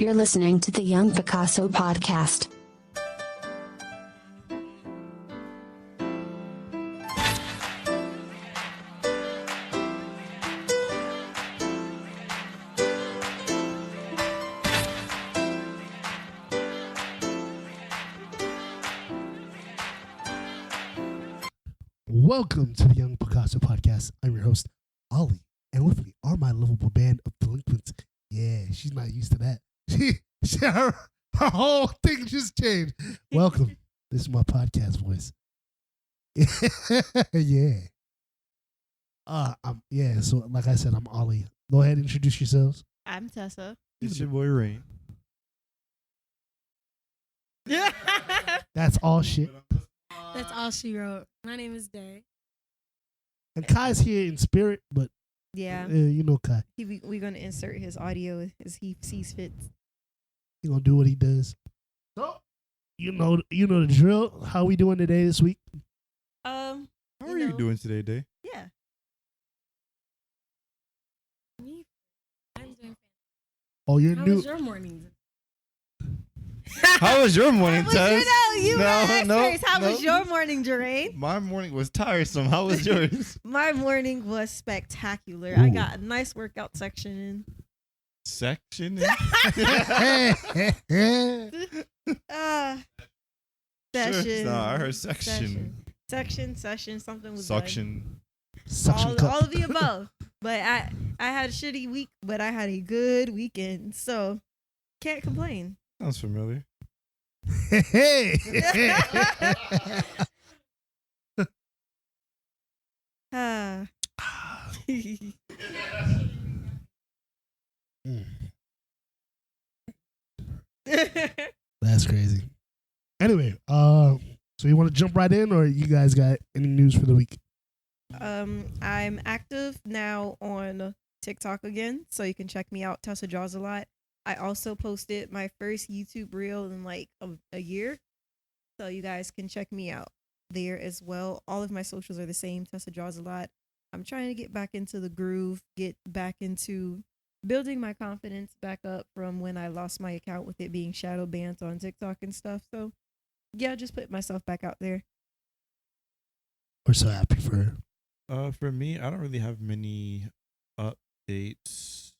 You're listening to the Young Picasso podcast. Welcome to the Young Picasso podcast. I'm your host, Ollie, and with me are my lovable band of delinquents. Yeah, she's not used to that. Her whole thing just changed. Welcome. This is my podcast voice. Yeah. So like I said, I'm Ollie. Go ahead and introduce yourselves. I'm Tessa. It's your boy Rain. That's all shit. That's all she wrote. My name is Day. And Kai's here in spirit, but Yeah. you know Kai. We're going to insert his audio as he sees fit. He gonna do what he does. So, you know the drill. How we doing today this week? How are you doing today, Day? Yeah. Me? I'm doing Oh, you're How new. was your morning? How was your morning, Tess? You asked first. How was your morning, Jerain? My morning was tiresome. How was yours? My morning was spectacular. Ooh. I got a nice workout section in. Section? Session. No, I heard section. Session. Something was Suction. Suction cup. all of the above. But I had a shitty week, but I had a good weekend. So can't complain. Sounds familiar. Hey. Ah. That's crazy. Anyway, so you want to jump right in, or you guys got any news for the week? I'm active now on TikTok again, so you can check me out. Tessa Draws a Lot. I also posted my first YouTube reel in like a year, so you guys can check me out there as well. All of my socials are the same. Tessa Draws a Lot. I'm trying to get back into the groove, get back into building my confidence back up from when I lost my account with it being shadow banned on TikTok and stuff. So yeah, just put myself back out there. We're so happy for her. For me, I don't really have many updates.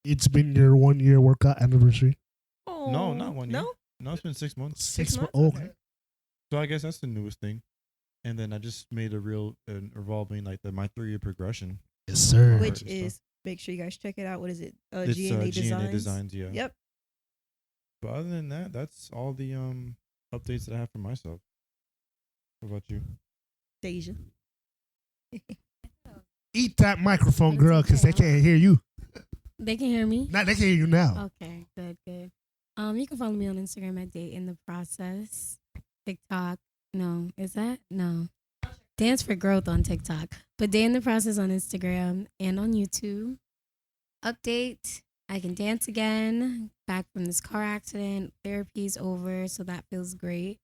It's been your 1 year workout anniversary. Oh, No, not 1 year. No? No, it's been 6 months. 6 months? Okay. So I guess that's the newest thing. And then I just made a reel involving like my 3-year progression. Yes, sir. Which Stuff. is, make sure you guys check it out. What is it? It's G&A G&A Designs. Designs, yeah. Yep. But other than that, that's all the updates that I have for myself. What about you? Deja. Eat that microphone, girl, because they can't hear you. They can hear me? Now they can hear you now. Okay, good. You can follow me on Instagram at Day in the Process. TikTok. No. Is that? No. Dance for Growth on TikTok. But Day in the Process on Instagram and on YouTube. Update. I can dance again. Back from this car accident. Therapy's over, so that feels great.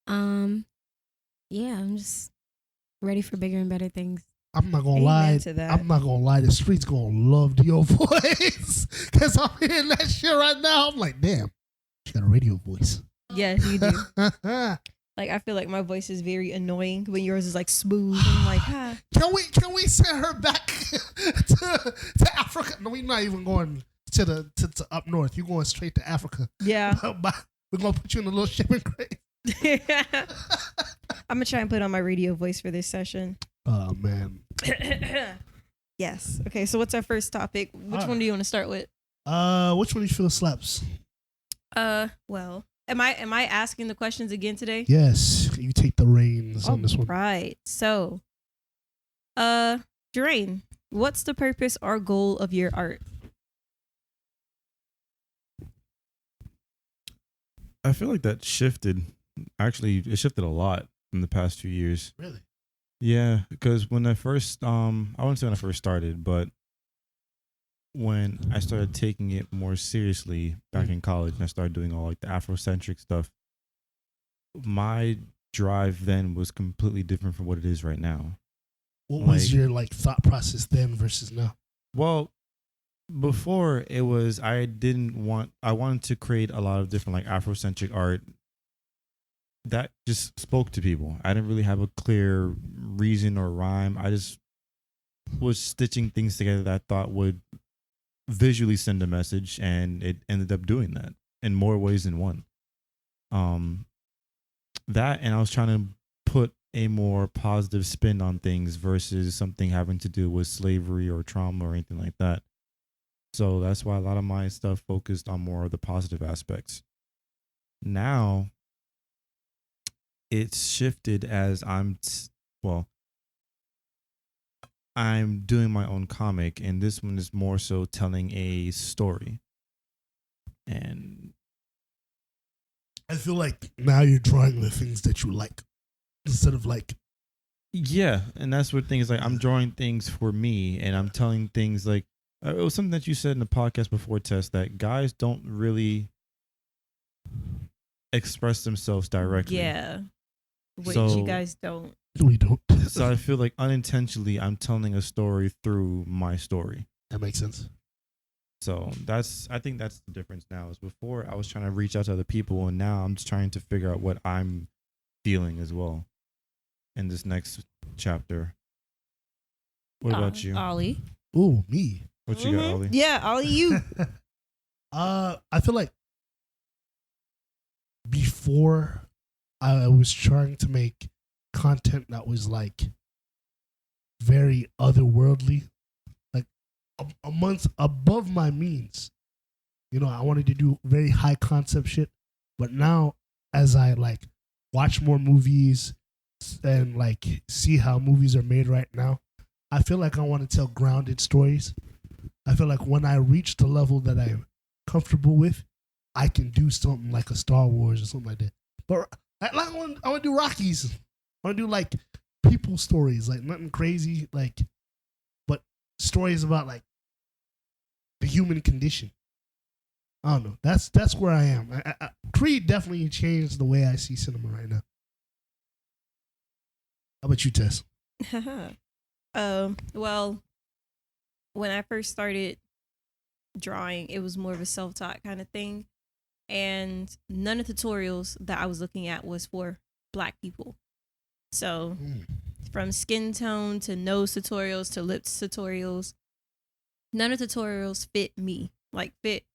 Yeah, I'm just ready for bigger and better things. I'm not gonna Amen lie. to that. I'm not gonna lie. The streets gonna love your voice because I'm hearing that shit right now. I'm like, damn, she got a radio voice. Yes, you do. Like, I feel like my voice is very annoying when yours is like smooth. And like, ah. Can we send her back to Africa? No, we're not even going to up north. You're going straight to Africa. Yeah. But we're gonna put you in a little shipping crate. I'm going to try and put on my radio voice for this session. Oh man. Yes. Okay, so what's our first topic? Which one do you want to start with? Which one do you feel slaps? Well, am I asking the questions again today? Yes, you take the reins on this one. Right. So, Jerain, what's the purpose or goal of your art? I feel like that shifted. Actually, it shifted a lot in the past few years. Really? Yeah, because when I first, I wouldn't say when I first started, but when I started taking it more seriously back in college and I started doing all like the Afrocentric stuff, my drive then was completely different from what it is right now. What was your thought process then versus now? Well, before it was I wanted to create a lot of different like Afrocentric art that just spoke to people. I didn't really have a clear reason or rhyme. I just was stitching things together that I thought would visually send a message, and it ended up doing that in more ways than one. That, and I was trying to put a more positive spin on things versus something having to do with slavery or trauma or anything like that. So that's why a lot of my stuff focused on more of the positive aspects. Now it's shifted as I'm doing my own comic, and this one is more so telling a story. And I feel like now you're drawing the things that you like instead of like. yeah, and that's what things like I'm drawing things for me, and I'm telling things like it was something that you said in the podcast before, Tess, that guys don't really express themselves directly. Yeah. Which So- you guys don't. We don't. So I feel like unintentionally I'm telling a story through my story. That makes sense. So I think that's the difference now. Is before I was trying to reach out to other people, and now I'm just trying to figure out what I'm feeling as well in this next chapter. What about you? Ollie. Ooh, me. What you got, Ollie? Yeah, Ollie, you. I feel like before I was trying to make content that was like very otherworldly, like a month above my means. You know, I wanted to do very high concept shit, but now as I like watch more movies and like see how movies are made right now, I feel like I want to tell grounded stories. I feel like when I reach the level that I'm comfortable with, I can do something like a Star Wars or something like that. But I want to do Rockies. I want to do like people stories, like nothing crazy, like, but stories about like the human condition. I don't know. That's where I am. Creed definitely changed the way I see cinema right now. How about you, Tess? Well, when I first started drawing, it was more of a self-taught kind of thing. And none of the tutorials that I was looking at was for Black people. So from skin tone to nose tutorials to lips tutorials, none of the tutorials fit me, like fit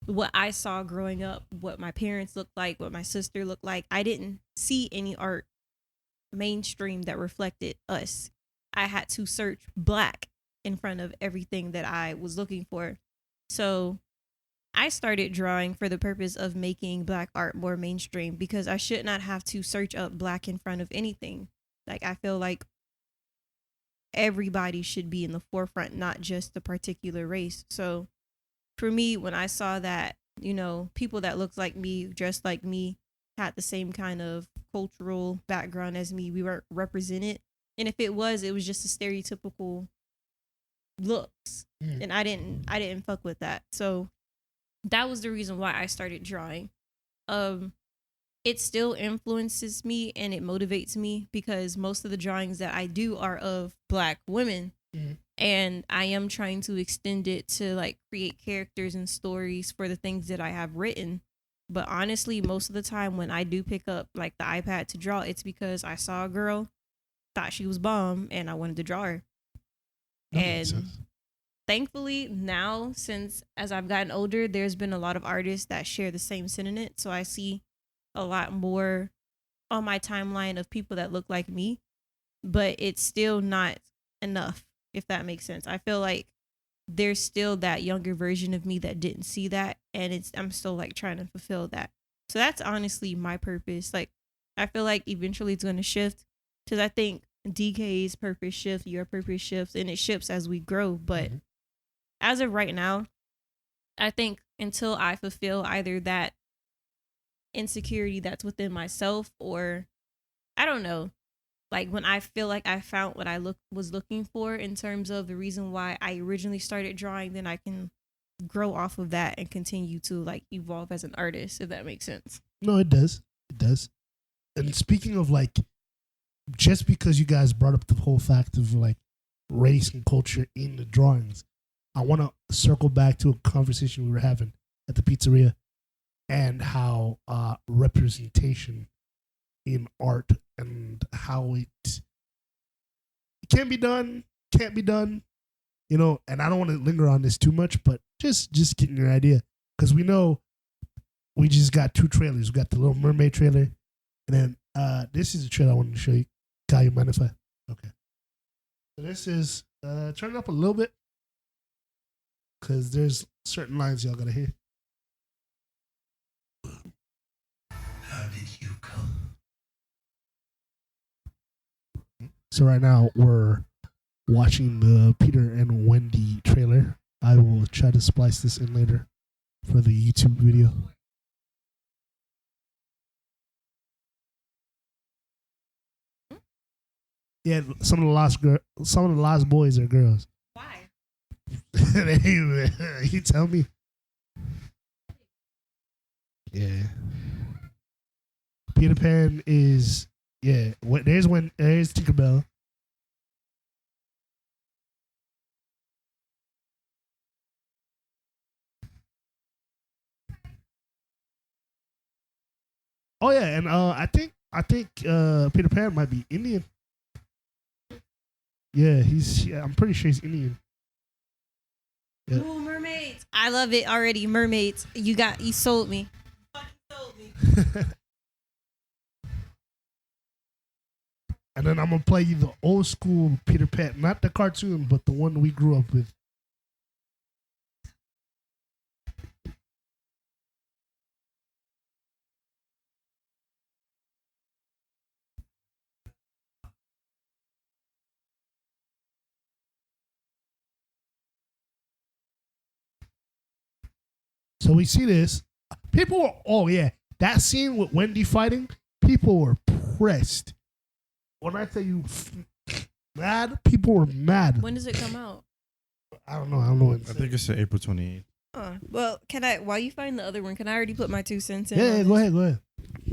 what I saw growing up, what my parents looked like, what my sister looked like. I didn't see any art mainstream that reflected us. I had to search Black in front of everything that I was looking for. So I started drawing for the purpose of making Black art more mainstream, because I should not have to search up Black in front of anything. Like, I feel like everybody should be in the forefront, not just the particular race. So for me, when I saw that, you know, people that looked like me, dressed like me, had the same kind of cultural background as me, we weren't represented. And if it was just a stereotypical looks. And I didn't fuck with that. So that was the reason why I started drawing. It still influences me and it motivates me, because most of the drawings that I do are of Black women. And I am trying to extend it to like create characters and stories for the things that I have written. But honestly, most of the time when I do pick up like the iPad to draw, it's because I saw a girl, thought she was bomb, and I wanted to draw her. And thankfully now, since as I've gotten older, there's been a lot of artists that share the same sentiment. So I see a lot more on my timeline of people that look like me, but it's still not enough, if that makes sense. I feel like there's still that younger version of me that didn't see that, and I'm still like trying to fulfill that. So that's honestly my purpose. Like, I feel like eventually it's going to shift, because I think DK's purpose shifts, your purpose shifts, and it shifts as we grow. But as of right now, I think until I fulfill either that insecurity that's within myself, or I don't know, like when I feel like I found what I was looking for in terms of the reason why I originally started drawing, then I can grow off of that and continue to like evolve as an artist, if that makes sense. No, it does. It does. And speaking of like, just because you guys brought up the whole fact of like race and culture in the drawings, I want to circle back to a conversation we were having at the pizzeria and how representation in art and how it can be done, can't be done, you know. And I don't want to linger on this too much, but just getting your idea, because we know we just got 2 trailers. We got the Little Mermaid trailer, and then this is a trailer I wanted to show you. Kyle, you mind if I? Okay. So this is turn it up a little bit, because there's certain lines y'all gotta hear. How did you come? So right now we're watching the Peter and Wendy trailer. I will try to splice this in later for the YouTube video. Yeah, some of the lost boys are girls. Why? You tell me. Yeah. Peter Pan is there's Tinkerbell. Oh yeah, and I think Peter Pan might be Indian. Yeah, I'm pretty sure he's Indian. Yeah. Ooh, mermaids. I love it already. Mermaids. You sold me. Fucking sold me. And then I'm gonna play you the old school Peter Pan, not the cartoon, but the one we grew up with. So we see this. People were, oh yeah, that scene with Wendy fighting, people were pressed. When I tell you mad, people were mad. When does it come out? I don't know. I think it's April 28th. Well, while you find the other one, can I already put my 2 cents in? Yeah, go ahead.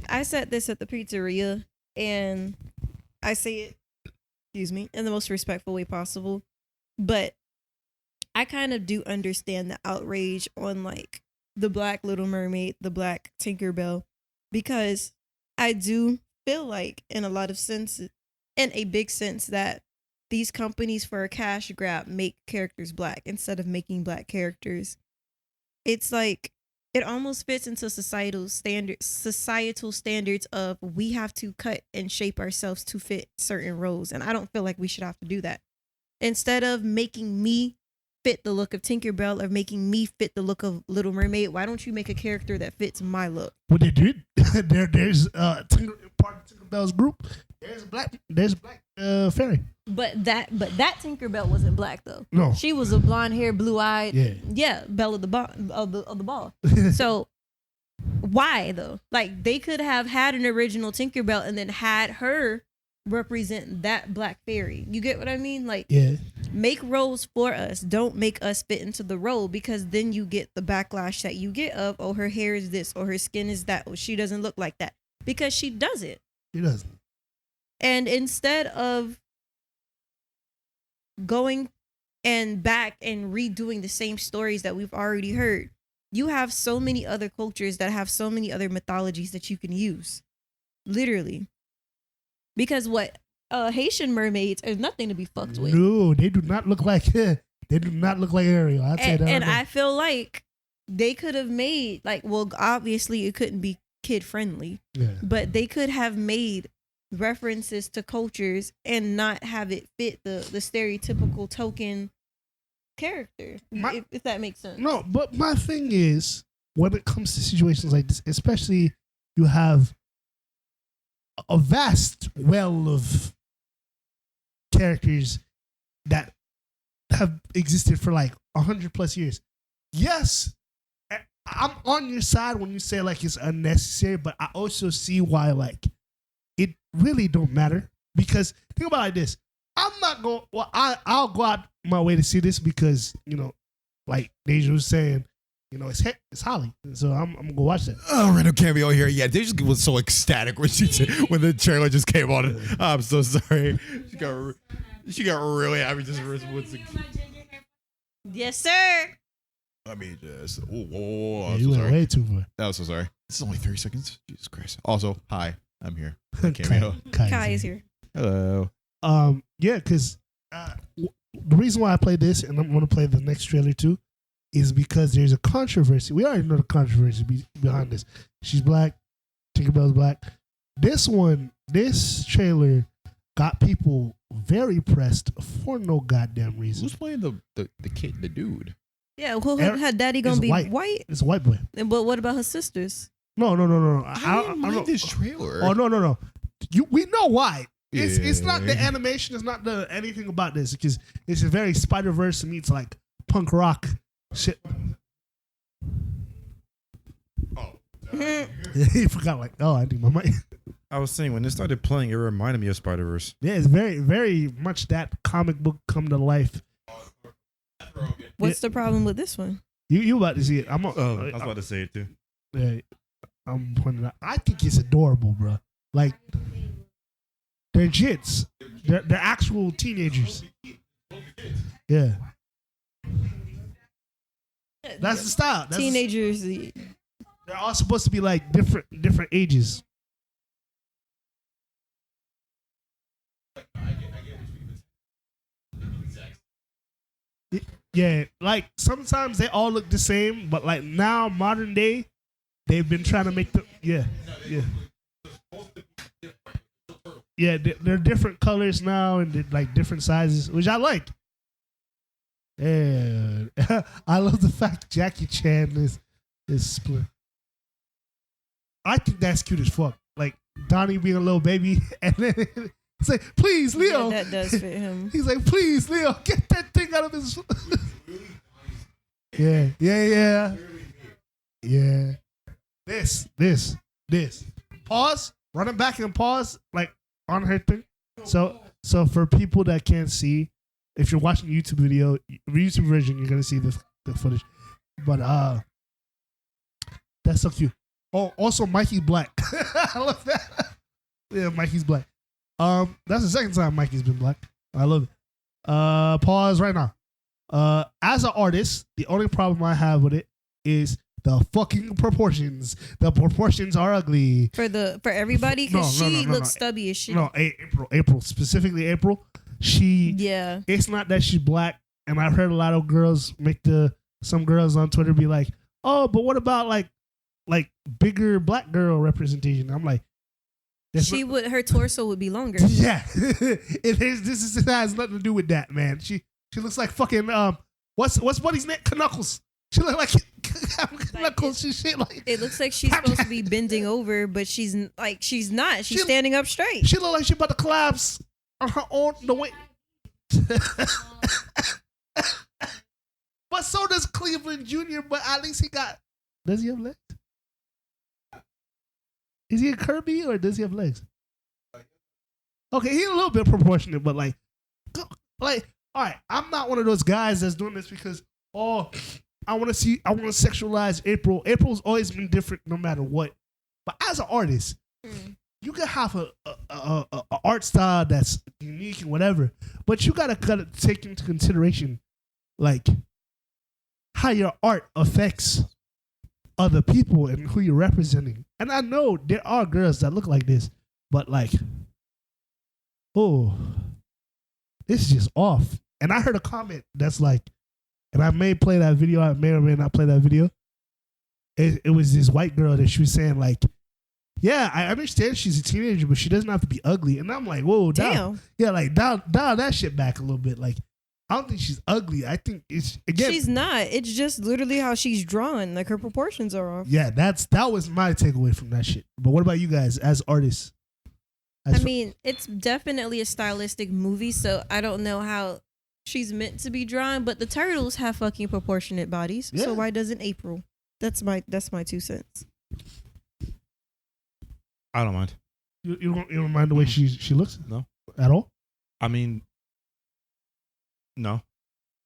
I said this at the pizzeria, and I say it, excuse me, in the most respectful way possible. But I kind of do understand the outrage on like the Black Little Mermaid, the Black Tinkerbell, because I do feel like in a big sense that these companies for a cash grab make characters black instead of making black characters. It's like it almost fits into societal standards of we have to cut and shape ourselves to fit certain roles, and I don't feel like we should have to do that. Instead of making me fit the look of Tinkerbell or making me fit the look of Little Mermaid, why don't you make a character that fits my look? What they did, there's part of Tinkerbell's group. There's a black fairy. But that Tinkerbell wasn't black though. No, she was a blonde hair, blue eyed. Yeah, Belle of the ball. So why though? Like they could have had an original Tinkerbell and then had her represent that black fairy. You get what I mean? Like, yeah. Make roles for us. Don't make us fit into the role, because then you get the backlash that you get of, oh, her hair is this, or her skin is that, or she doesn't look like that, because she doesn't. She doesn't. And instead of going and back and redoing the same stories that we've already heard, you have so many other cultures that have so many other mythologies that you can use. Literally. Because Haitian mermaids are nothing to be fucked with. No, they do not look like Ariel. I'd say that. And I feel like they could have made obviously it couldn't be kid friendly. Yeah. But they could have made references to cultures and not have it fit the stereotypical token character. If that makes sense. No, but my thing is, when it comes to situations like this, especially you have a vast well of characters that have existed for like 100+ years. Yes, I'm on your side when you say like it's unnecessary, but I also see why like it really don't matter, because think about it like this. I'm not going. Well, I'll go out my way to see this because like Deja was saying, it's Holly, so I'm gonna go watch that. Oh, random cameo here. Yeah, they just was so ecstatic when when the trailer just came on. I'm so sorry. She got really happy just with Yes, sir. Let me just. Oh, Yeah, I'm you so went sorry. way too far. That was so sorry. This is only 30 seconds. Jesus Christ. Also, hi, I'm here. Cameo. Kai is here. Hello. Yeah, because the reason why I played this and I'm going to play the next trailer too is because there's a controversy. We already know the controversy behind this. She's black. Tinkerbell's black. This trailer got people very pressed for no goddamn reason. Who's playing the kid, the dude? Yeah, who had daddy gonna It's be white? It's a white boy. But what about her sisters? No. I didn't mind this trailer. Oh no. We know why. It's not the Yeah. animation. It's not the anything about this because it's a very Spider-Verse meets like punk rock shit. Oh. He forgot like, oh, I need my mic. I was saying when it started playing, it reminded me of Spider-Verse. Yeah, it's very, very much that comic book come to life. What's the problem with this one? You about to see it? I was about to say it too. Yeah, I'm pointing out. I think it's adorable, bro. Like they're jits. They're actual teenagers. Yeah, that's the style. That's Teenagers. they're all supposed to be like different ages. Yeah, like sometimes they all look the same, but like now modern day, they've been trying to make the they're different colors now and they're like different sizes, which I like. And I love the fact Jackie Chan is split. I think that's cute as fuck. Like Donnie being a little baby, and then it's like, please, Leo. Yeah, that does fit him. He's like, please, Leo, get that thing out of his. Yeah. This. Pause. Run it back and pause, like on her thing. So for people that can't see, if you're watching the YouTube version, you're gonna see the footage. But that's so cute. Oh, also Mikey's black. I love that. Yeah, Mikey's black. That's the second time Mikey's been black. I love it. Pause right now. As an artist, the only problem I have with it is the fucking proportions. The proportions are ugly. For everybody, because she looks no. stubby as shit. No, April, specifically April. Yeah. It's not that she's black, and I've heard a lot of girls some girls on Twitter be like, oh, but what about like bigger black girl representation? I'm like, her torso would be longer. Yeah, This has nothing to do with that, man. She looks like fucking what's Buddy's name? Knuckles. She looks like Knuckles. Shit like. It looks like she's supposed to be bending over, but she's not. She's standing up straight. She look like she about to collapse on her own the way. But so does Cleveland Jr. But at least does he have legs? Is he a Kirby or does he have legs? Okay, he's a little bit proportionate, but like, all right, I'm not one of those guys that's doing this because, I want to sexualize April. April's always been different no matter what. But as an artist, you can have a art style that's unique and whatever, but you gotta take into consideration like how your art affects other people and who you're representing. And I know there are girls that look like this, but like, oh, this is just off. And I heard a comment that's like, and I may play that video, I may or may not play that video. It was this white girl that she was saying like, yeah, I understand she's a teenager, but she doesn't have to be ugly. And I'm like, whoa, down. Yeah, like dial that shit back a little bit. Like, I don't think she's ugly. I think it's, again, she's not. It's just literally how she's drawn. Like her proportions are off. Yeah, that was my takeaway from that shit. But what about you guys as artists? It's definitely a stylistic movie, so I don't know how she's meant to be drawn. But the turtles have fucking proportionate bodies, so why doesn't April? That's my 2 cents. I don't mind. You don't mind the way she looks? No, at all. I mean, no.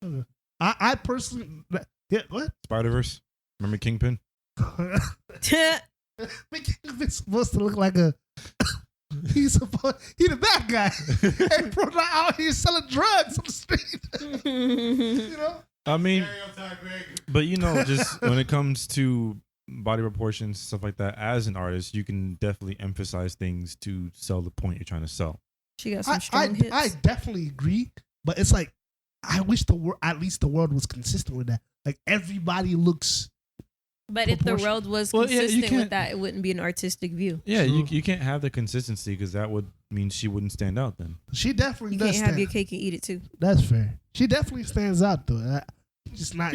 Okay. I personally, yeah. What? Spider-Verse. Remember Kingpin? Kingpin's supposed to look like a. He's the bad guy. April not out here selling drugs on the street. You know. I mean, but you know, just when it comes to body proportions, stuff like that, as an artist, you can definitely emphasize things to sell the point you're trying to sell. She got some I strong hips. I definitely agree, but it's like I wish at least the world was consistent with that. Like everybody looks. But if the world was consistent with that, it wouldn't be an artistic view. Yeah, you can't have the consistency because that would mean she wouldn't stand out then. She definitely You does. can't have your cake and eat it too. That's fair. She definitely stands out though. She's not.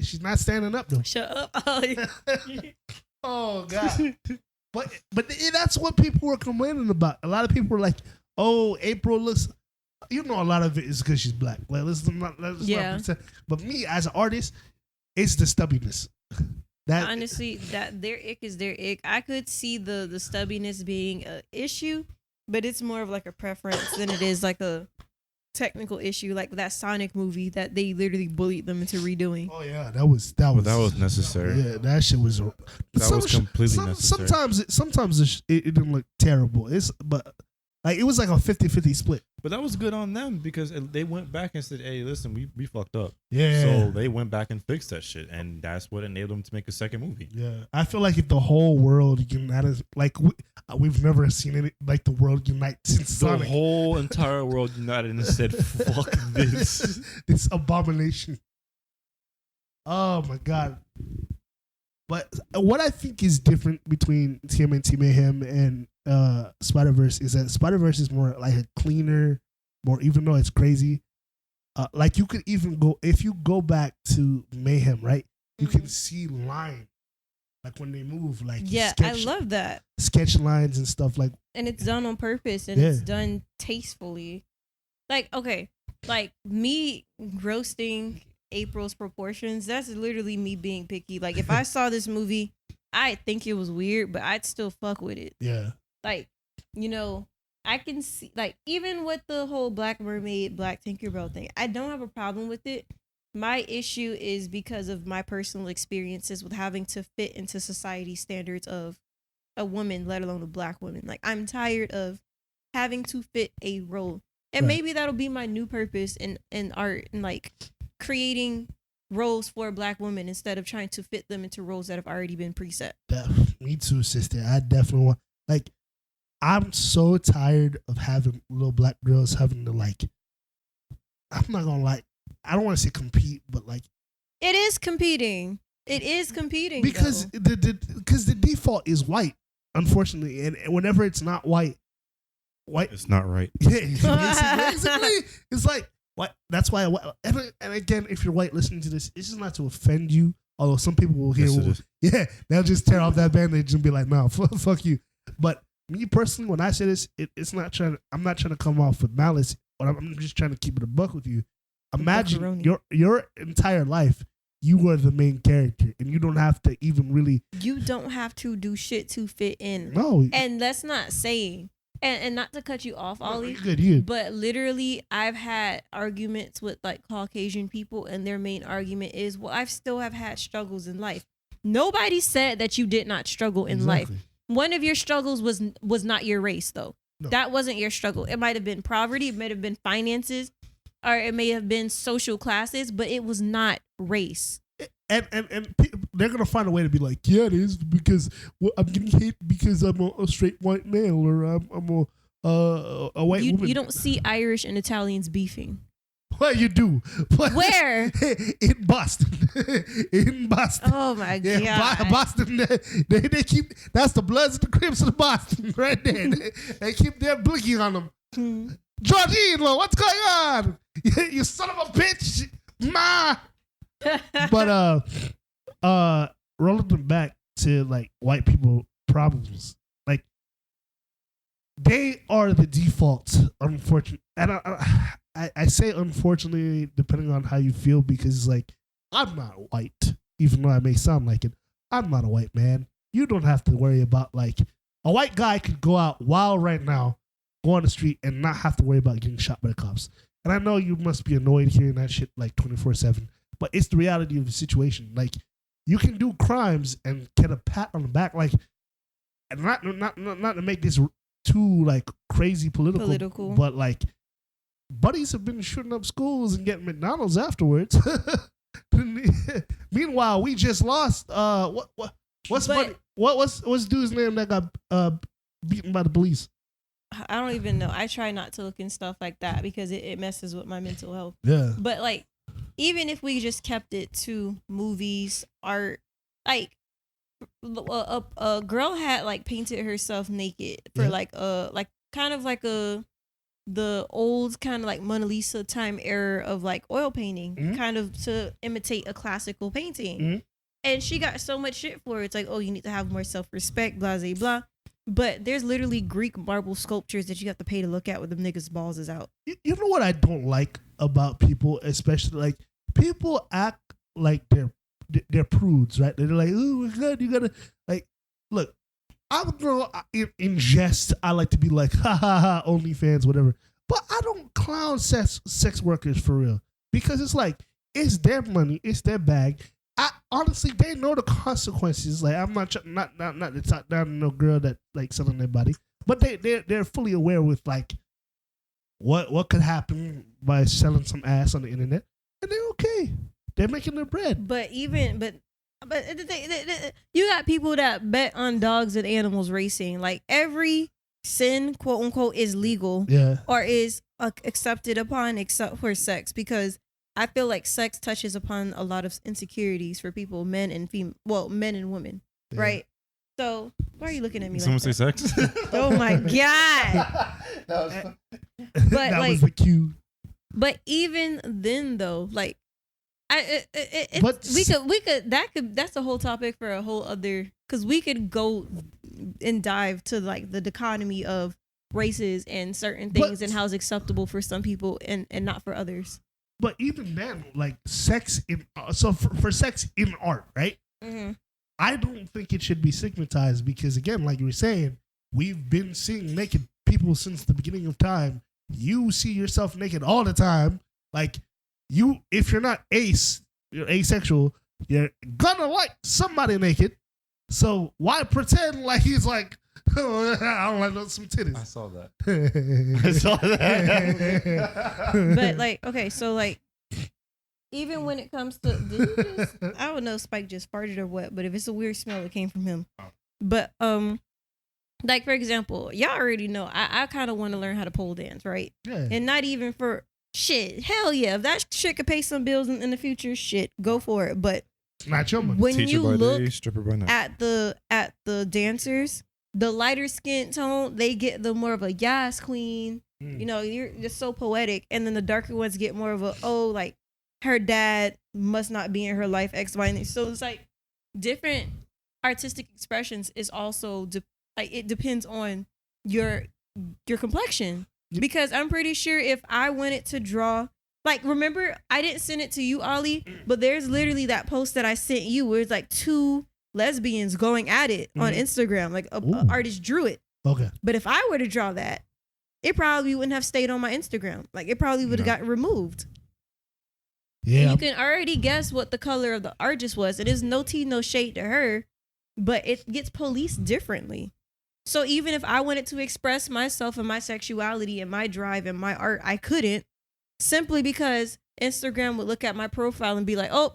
She's not standing up though. Shut up. Oh God. But that's what people were complaining about. A lot of people were like, "Oh, April looks." You know, a lot of it is because she's black. Like, let's not pretend. But me as an artist, it's the stubbiness. Honestly, that their ick is their ick. I could see the stubbiness being an issue, but it's more of like a preference than it is like a technical issue. Like that Sonic movie that they literally bullied them into redoing. Oh yeah, that was necessary. Yeah, that shit was. That was completely necessary. Sometimes it didn't look terrible. But like it was like a 50-50 split. But that was good on them because they went back and said, "Hey, listen, we fucked up." Yeah. So they went back and fixed that shit, and that's what enabled them to make a second movie. Yeah, I feel like if the whole world united, like we've never seen it, like the world unite since Sonic. The whole entire world united and said, "Fuck this, this abomination." Oh my God. But what I think is different between TMNT Mayhem and Spider-Verse is that Spider-Verse is more like a cleaner, more, even though it's crazy. Like you could even go, if you go back to Mayhem, right? You can see line, like when they move, like I love that. Sketch lines and stuff like. And it's done on purpose and it's done tastefully. Like, okay, like me roasting April's proportions, that's literally me being picky. Like if I saw this movie, I'd think it was weird, but I'd still fuck with it. Yeah. Like, you know, I can see, like, even with the whole Black Mermaid, Black Tinkerbell thing, I don't have a problem with it. My issue is because of my personal experiences with having to fit into society standards of a woman, let alone a Black woman. Like, I'm tired of having to fit a role. And maybe that'll be my new purpose in art and, like, creating roles for a Black woman instead of trying to fit them into roles that have already been preset. Me too, sister. I definitely want, like, I'm so tired of having little Black girls having to, like, I'm not gonna lie, I don't want to say compete, but like it is competing. It is competing because the default is white, unfortunately, and whenever it's not white, it's not right. Yeah, basically, it's like what. That's why. And again, if you're white listening to this, it's just not to offend you. Although some people will hear, they'll just tear off that bandage and be like, "No, fuck you." But me personally, when I say this, it's not trying. I'm not trying to come off with malice, but I'm just trying to keep it a buck with you. Imagine your entire life, you were the main character, and you don't have to even really. You don't have to do shit to fit in. No, and that's not saying. And not to cut you off, Ollie, good. But literally, I've had arguments with like Caucasian people, and their main argument is, well, I still have had struggles in life. Nobody said that you did not struggle in life. One of your struggles was not your race, though. No. That wasn't your struggle. It might have been poverty, it might have been finances, or it may have been social classes, but it was not race. And they're gonna find a way to be like, yeah, it is because I'm getting hate because I'm a straight white male or I'm a white woman. You don't see Irish and Italians beefing. Well, you do. Where? In Boston. In Boston. Oh my god. Boston. They keep. That's the Bloods and the Crips of Boston right there. They keep their blinking on them. Georgino, what's going on? You son of a bitch, ma. But rolling them back to like white people problems, like they are the default. Unfortunately, and I say unfortunately depending on how you feel, because like I'm not white, even though I may sound like it. I'm not a white man. You don't have to worry about, like, a white guy could go out wild right now, go on the street and not have to worry about getting shot by the cops. And I know you must be annoyed hearing that shit like 24/7. But it's the reality of the situation. Like, you can do crimes and get a pat on the back, like, and not to make this too like crazy political, but like buddies have been shooting up schools and getting McDonald's afterwards. Meanwhile, we just lost. What's dude's name that got beaten by the police? I don't even know. I try not to look in stuff like that because it messes with my mental health. Yeah. But like, even if we just kept it to movies, art, like a girl had like painted herself naked for like kind of like the old kind of like Mona Lisa time era of like oil painting, kind of to imitate a classical painting. And she got so much shit for it. It's like, oh, you need to have more self-respect, blah, blah, blah. But there's literally Greek marble sculptures that you have to pay to look at with them niggas' balls is out. You know what I don't like about people, especially like people act like they're prudes, right? They're like, oh my God, you gotta like, look, I'm gonna in jest, I like to be like, ha ha ha, OnlyFans, whatever. But I don't clown sex workers for real because it's like it's their money, it's their bag. Honestly, they know the consequences. Like I'm not to talk down to no girl that like selling their body, but they're fully aware with like what could happen by selling some ass on the internet, and they're okay. They're making their bread. But you got people that bet on dogs and animals racing. Like every sin, quote unquote, is legal, or is accepted upon except for sex because I feel like sex touches upon a lot of insecurities for people, men and men and women, right? So why are you looking at me? Someone say sex? Oh my God! But that like, was the cue. But even then, though, like, that's a whole topic for a whole other. Because we could go and dive to like the dichotomy of races and certain things and how it's acceptable for some people and not for others. But even then, like sex in for sex in art, right? Mm-hmm. I don't think it should be stigmatized because, again, like you were saying, we've been seeing naked people since the beginning of time. You see yourself naked all the time. Like if you're not you're asexual, you're gonna like somebody naked. So why pretend like he's like, oh, I don't like some titties. I saw that. I saw that. But like, okay, so like, even when it comes to, I don't know, if Spike just farted or what, but if it's a weird smell, it came from him. But like for example, y'all already know I kind of want to learn how to pole dance, right? Yeah. And not even for shit. Hell yeah, if that shit could pay some bills in the future, shit, go for it. But not your money. When Teacher you by look day, stripper by night. at the dancers, the lighter skin tone, they get the more of a yes queen. You know, you're just so poetic, and then the darker ones get more of a like her dad must not be in her life, X, Y, and Z. So it's like different artistic expressions is also like it depends on your complexion. Because I'm pretty sure if I wanted to draw, like, remember I didn't send it to you, Ollie, but there's literally that post that I sent you where it's like two lesbians going at it on Instagram, like a artist drew it. Okay. But if I were to draw that, it probably wouldn't have stayed on my Instagram. Like it probably would have gotten removed. Yeah. And you can already guess what the color of the artist was. It is no tea, no shade to her, but it gets policed differently. So even if I wanted to express myself and my sexuality and my drive and my art, I couldn't, simply because Instagram would look at my profile and be like, oh,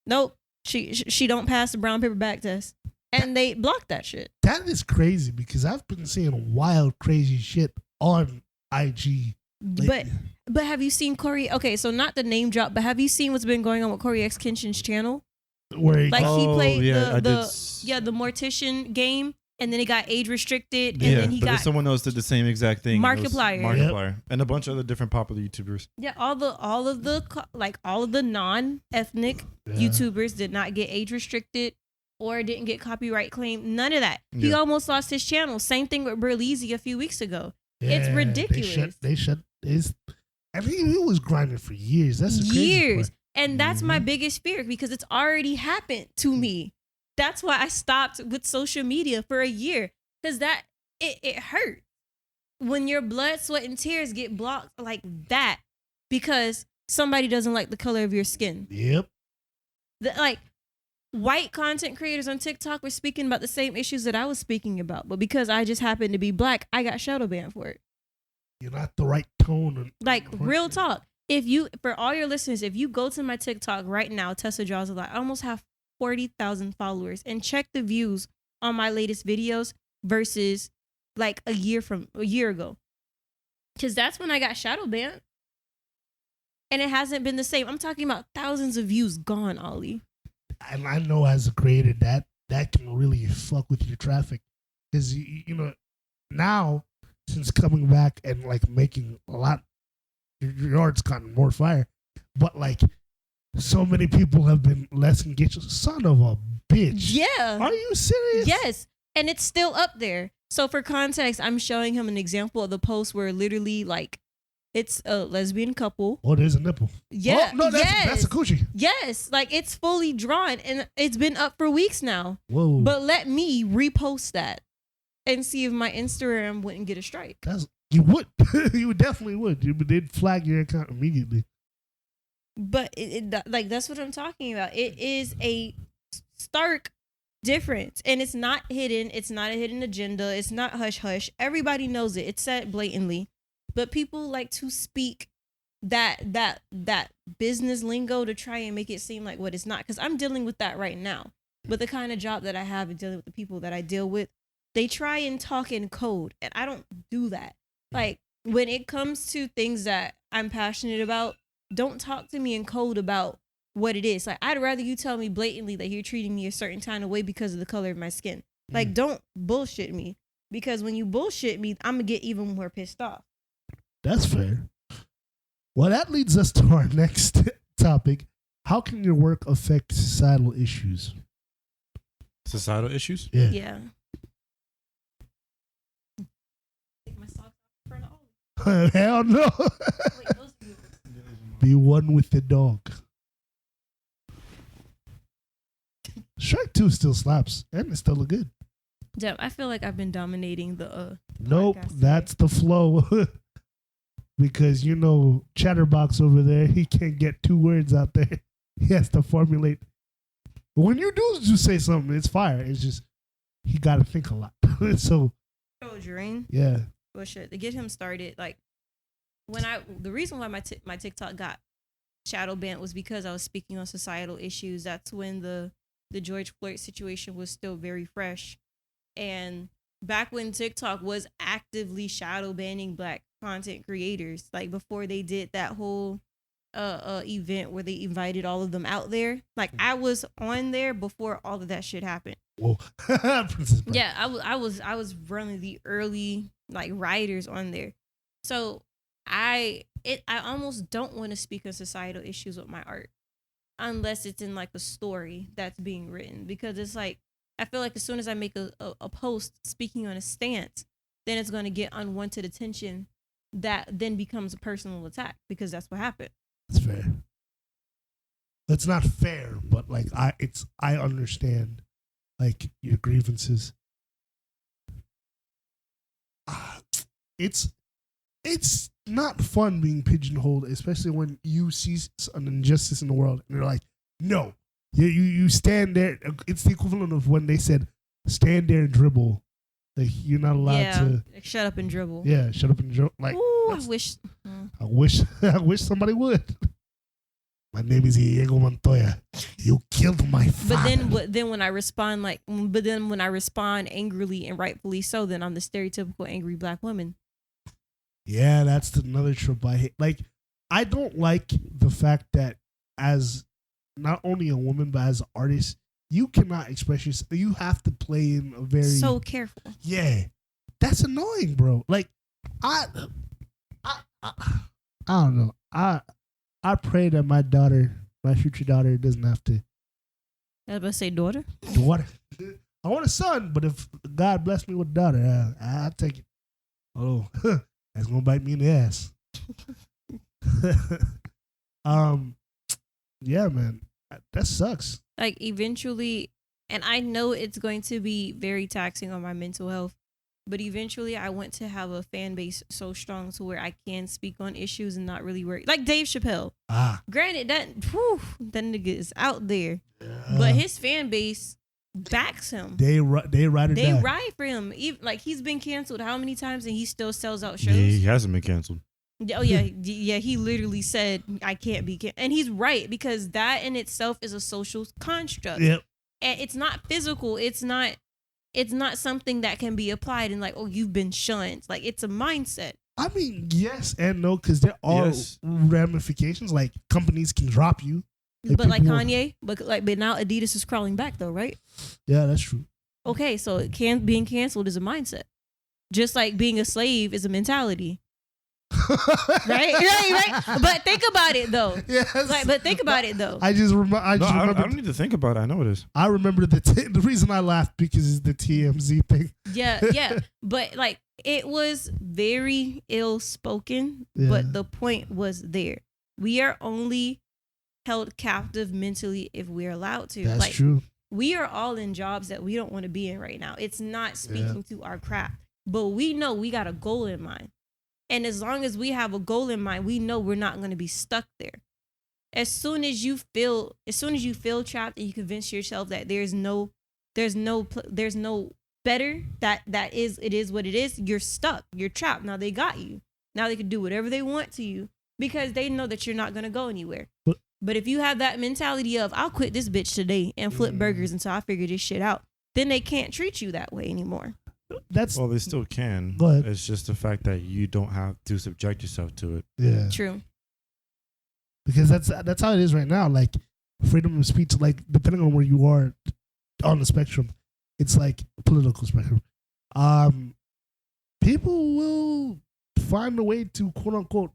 nope, she don't pass the brown paper bag test. And they blocked that shit. That is crazy because I've been seeing wild, crazy shit on IG lately. But have you seen Corey? Okay, so not the name drop, but have you seen what's been going on with Corey X Kenshin's channel? Where he played the Mortician game, and then it got age restricted, and then he got someone else did the same exact thing. Markiplier, and a bunch of other different popular YouTubers. Yeah, all of the non-ethnic YouTubers did not get age restricted or didn't get copyright claim. None of that. He almost lost his channel. Same thing with Berleezy a few weeks ago. It's ridiculous. They shut his. I mean, he was grinding for years. That's the crazy part. And that's my biggest fear because it's already happened to me. That's why I stopped with social media for a year, because it hurt when your blood, sweat, and tears get blocked like that because somebody doesn't like the color of your skin. Yep. Like white content creators on TikTok were speaking about the same issues that I was speaking about, but because I just happened to be black, I got shadow banned for it. you're not the right tone. And Like, real talk. If you, for all your listeners, if you go to my TikTok right now, Tessa Draws a Lot, I almost have 40,000 followers, and check the views on my latest videos versus like a year ago. Because that's when I got shadow banned. And it hasn't been the same. I'm talking about thousands of views gone, Ollie. And I know as a creator that can really fuck with your traffic. Because, you know, now, since coming back and like making a lot, your art's gotten more fire. But like, so many people have been less engaged. Son of a bitch. Yeah. Are you serious? Yes. And it's still up there. So for context, I'm showing him an example of the post where literally like it's a lesbian couple. Oh, there's a nipple. Yeah. Oh, no, that's a coochie. Yes. Like it's fully drawn and it's been up for weeks now. Whoa. But let me repost that and see if my Instagram wouldn't get a strike. You would. You definitely would. They'd flag your account immediately. But like that's what I'm talking about. It is a stark difference, and it's not hidden. It's not a hidden agenda. It's not hush hush. Everybody knows it. It's said blatantly. But people like to speak that business lingo to try and make it seem like what it's not. Because I'm dealing with that right now. But the kind of job that I have and dealing with the people that I deal with, they try and talk in code, and I don't do that. Like when it comes to things that I'm passionate about, don't talk to me in code about what it is. Like, I'd rather you tell me blatantly that you're treating me a certain kind of way because of the color of my skin. Like, don't bullshit me. Because when you bullshit me, I'm going to get even more pissed off. That's fair. Well, that leads us to our next topic. How can your work affect societal issues? Societal issues? Yeah. Yeah. Take my socks off in front of all. Hell no. Wait, those two. Be one with the dog. Shrek 2 still slaps, and it still look good. Damn, I feel like I've been dominating the Nope, podcast that's the flow. Because, you know, Chatterbox over there, he can't get 2 words out there. He has to formulate. But when you do say something, it's fire. It's just, he got to think a lot. So, Oh, Drain. yeah. Well, shit, to get him started, like, the reason why my TikTok got shadow banned was because I was speaking on societal issues. That's when the George Floyd situation was still very fresh. And back when TikTok was actively shadow banning Black content creators, like before they did that whole event where they invited all of them out there, like I was on there before all of that shit happened. Whoa. Yeah, I was running the early like writers on there. So I almost don't want to speak on societal issues with my art unless it's in like a story that's being written, because it's like I feel like as soon as I make a post speaking on a stance, then it's going to get unwanted attention that then becomes a personal attack, because that's what happened. That's fair. That's not fair, but like I understand like your grievances. It's not fun being pigeonholed, especially when you see an injustice in the world and you're like, no. You stand there. It's the equivalent of when they said, stand there and dribble. Like, you're not allowed to. Shut up and dribble. Yeah, shut up and dribble. Like, ooh, I wish somebody would. My name is Diego Montoya. You killed my father. But then when I respond angrily and rightfully so, then I'm the stereotypical angry Black woman. Yeah, that's another trope I hate. Like, I don't like the fact that as not only a woman, but as an artist, you cannot express yourself. You have to play in a very... So careful. Yeah. That's annoying, bro. Like, I don't know. I pray that my future daughter doesn't have to... I was about to say daughter. Daughter. I want a son, but if God bless me with a daughter, I'll take it. Oh, that's going to bite me in the ass. Yeah, man. That sucks. Like, eventually, and I know it's going to be very taxing on my mental health, but eventually I want to have a fan base so strong to where I can speak on issues and not really worry. Like Dave Chappelle. Granted, that nigga is out there. But his fan base backs him. They ride or They die. ride for him. Even, like, he's been canceled how many times and he still sells out Yeah, shows? he hasn't been canceled. Oh yeah, yeah. He literally said, "I can't be," and he's right, because that in itself is a social construct. Yep. And it's not physical. It's not something that can be applied and like, oh, you've been shunned. Like, it's a mindset. I mean, yes and no, because there are Yes. ramifications. Like, companies can drop you. But like people- Kanye, but now Adidas is crawling back though, right? Yeah, that's true. Okay, so being canceled is a mindset, just like being a slave is a mentality, right? But think about it though. Yes. But think about it though. I just remember. I don't need to think about it. I know it is. I remember the reason I laughed because it's the TMZ thing. Yeah. But like, it was very ill spoken, Yeah. but the point was there. We are only held captive mentally if we're allowed to. That's like, true. we are all in jobs that we don't want to be in right now. It's not speaking to our craft, but we know we got a goal in mind. And as long as we have a goal in mind, we know we're not going to be stuck there. As soon as you feel trapped and you convince yourself that there's no better, that it is what it is, you're stuck. You're trapped. Now they got you. Now they can do whatever they want to you because they know that you're not going to go anywhere. But if you have that mentality of, I'll quit this bitch today and flip burgers until I figure this shit out, then they can't treat you that way anymore. Well, they still can. Go ahead. It's just the fact that you don't have to subject yourself to it. Yeah. True. Because that's how it is right now. Like, freedom of speech, like, depending on where you are on the spectrum, it's like political spectrum. People will find a way to quote unquote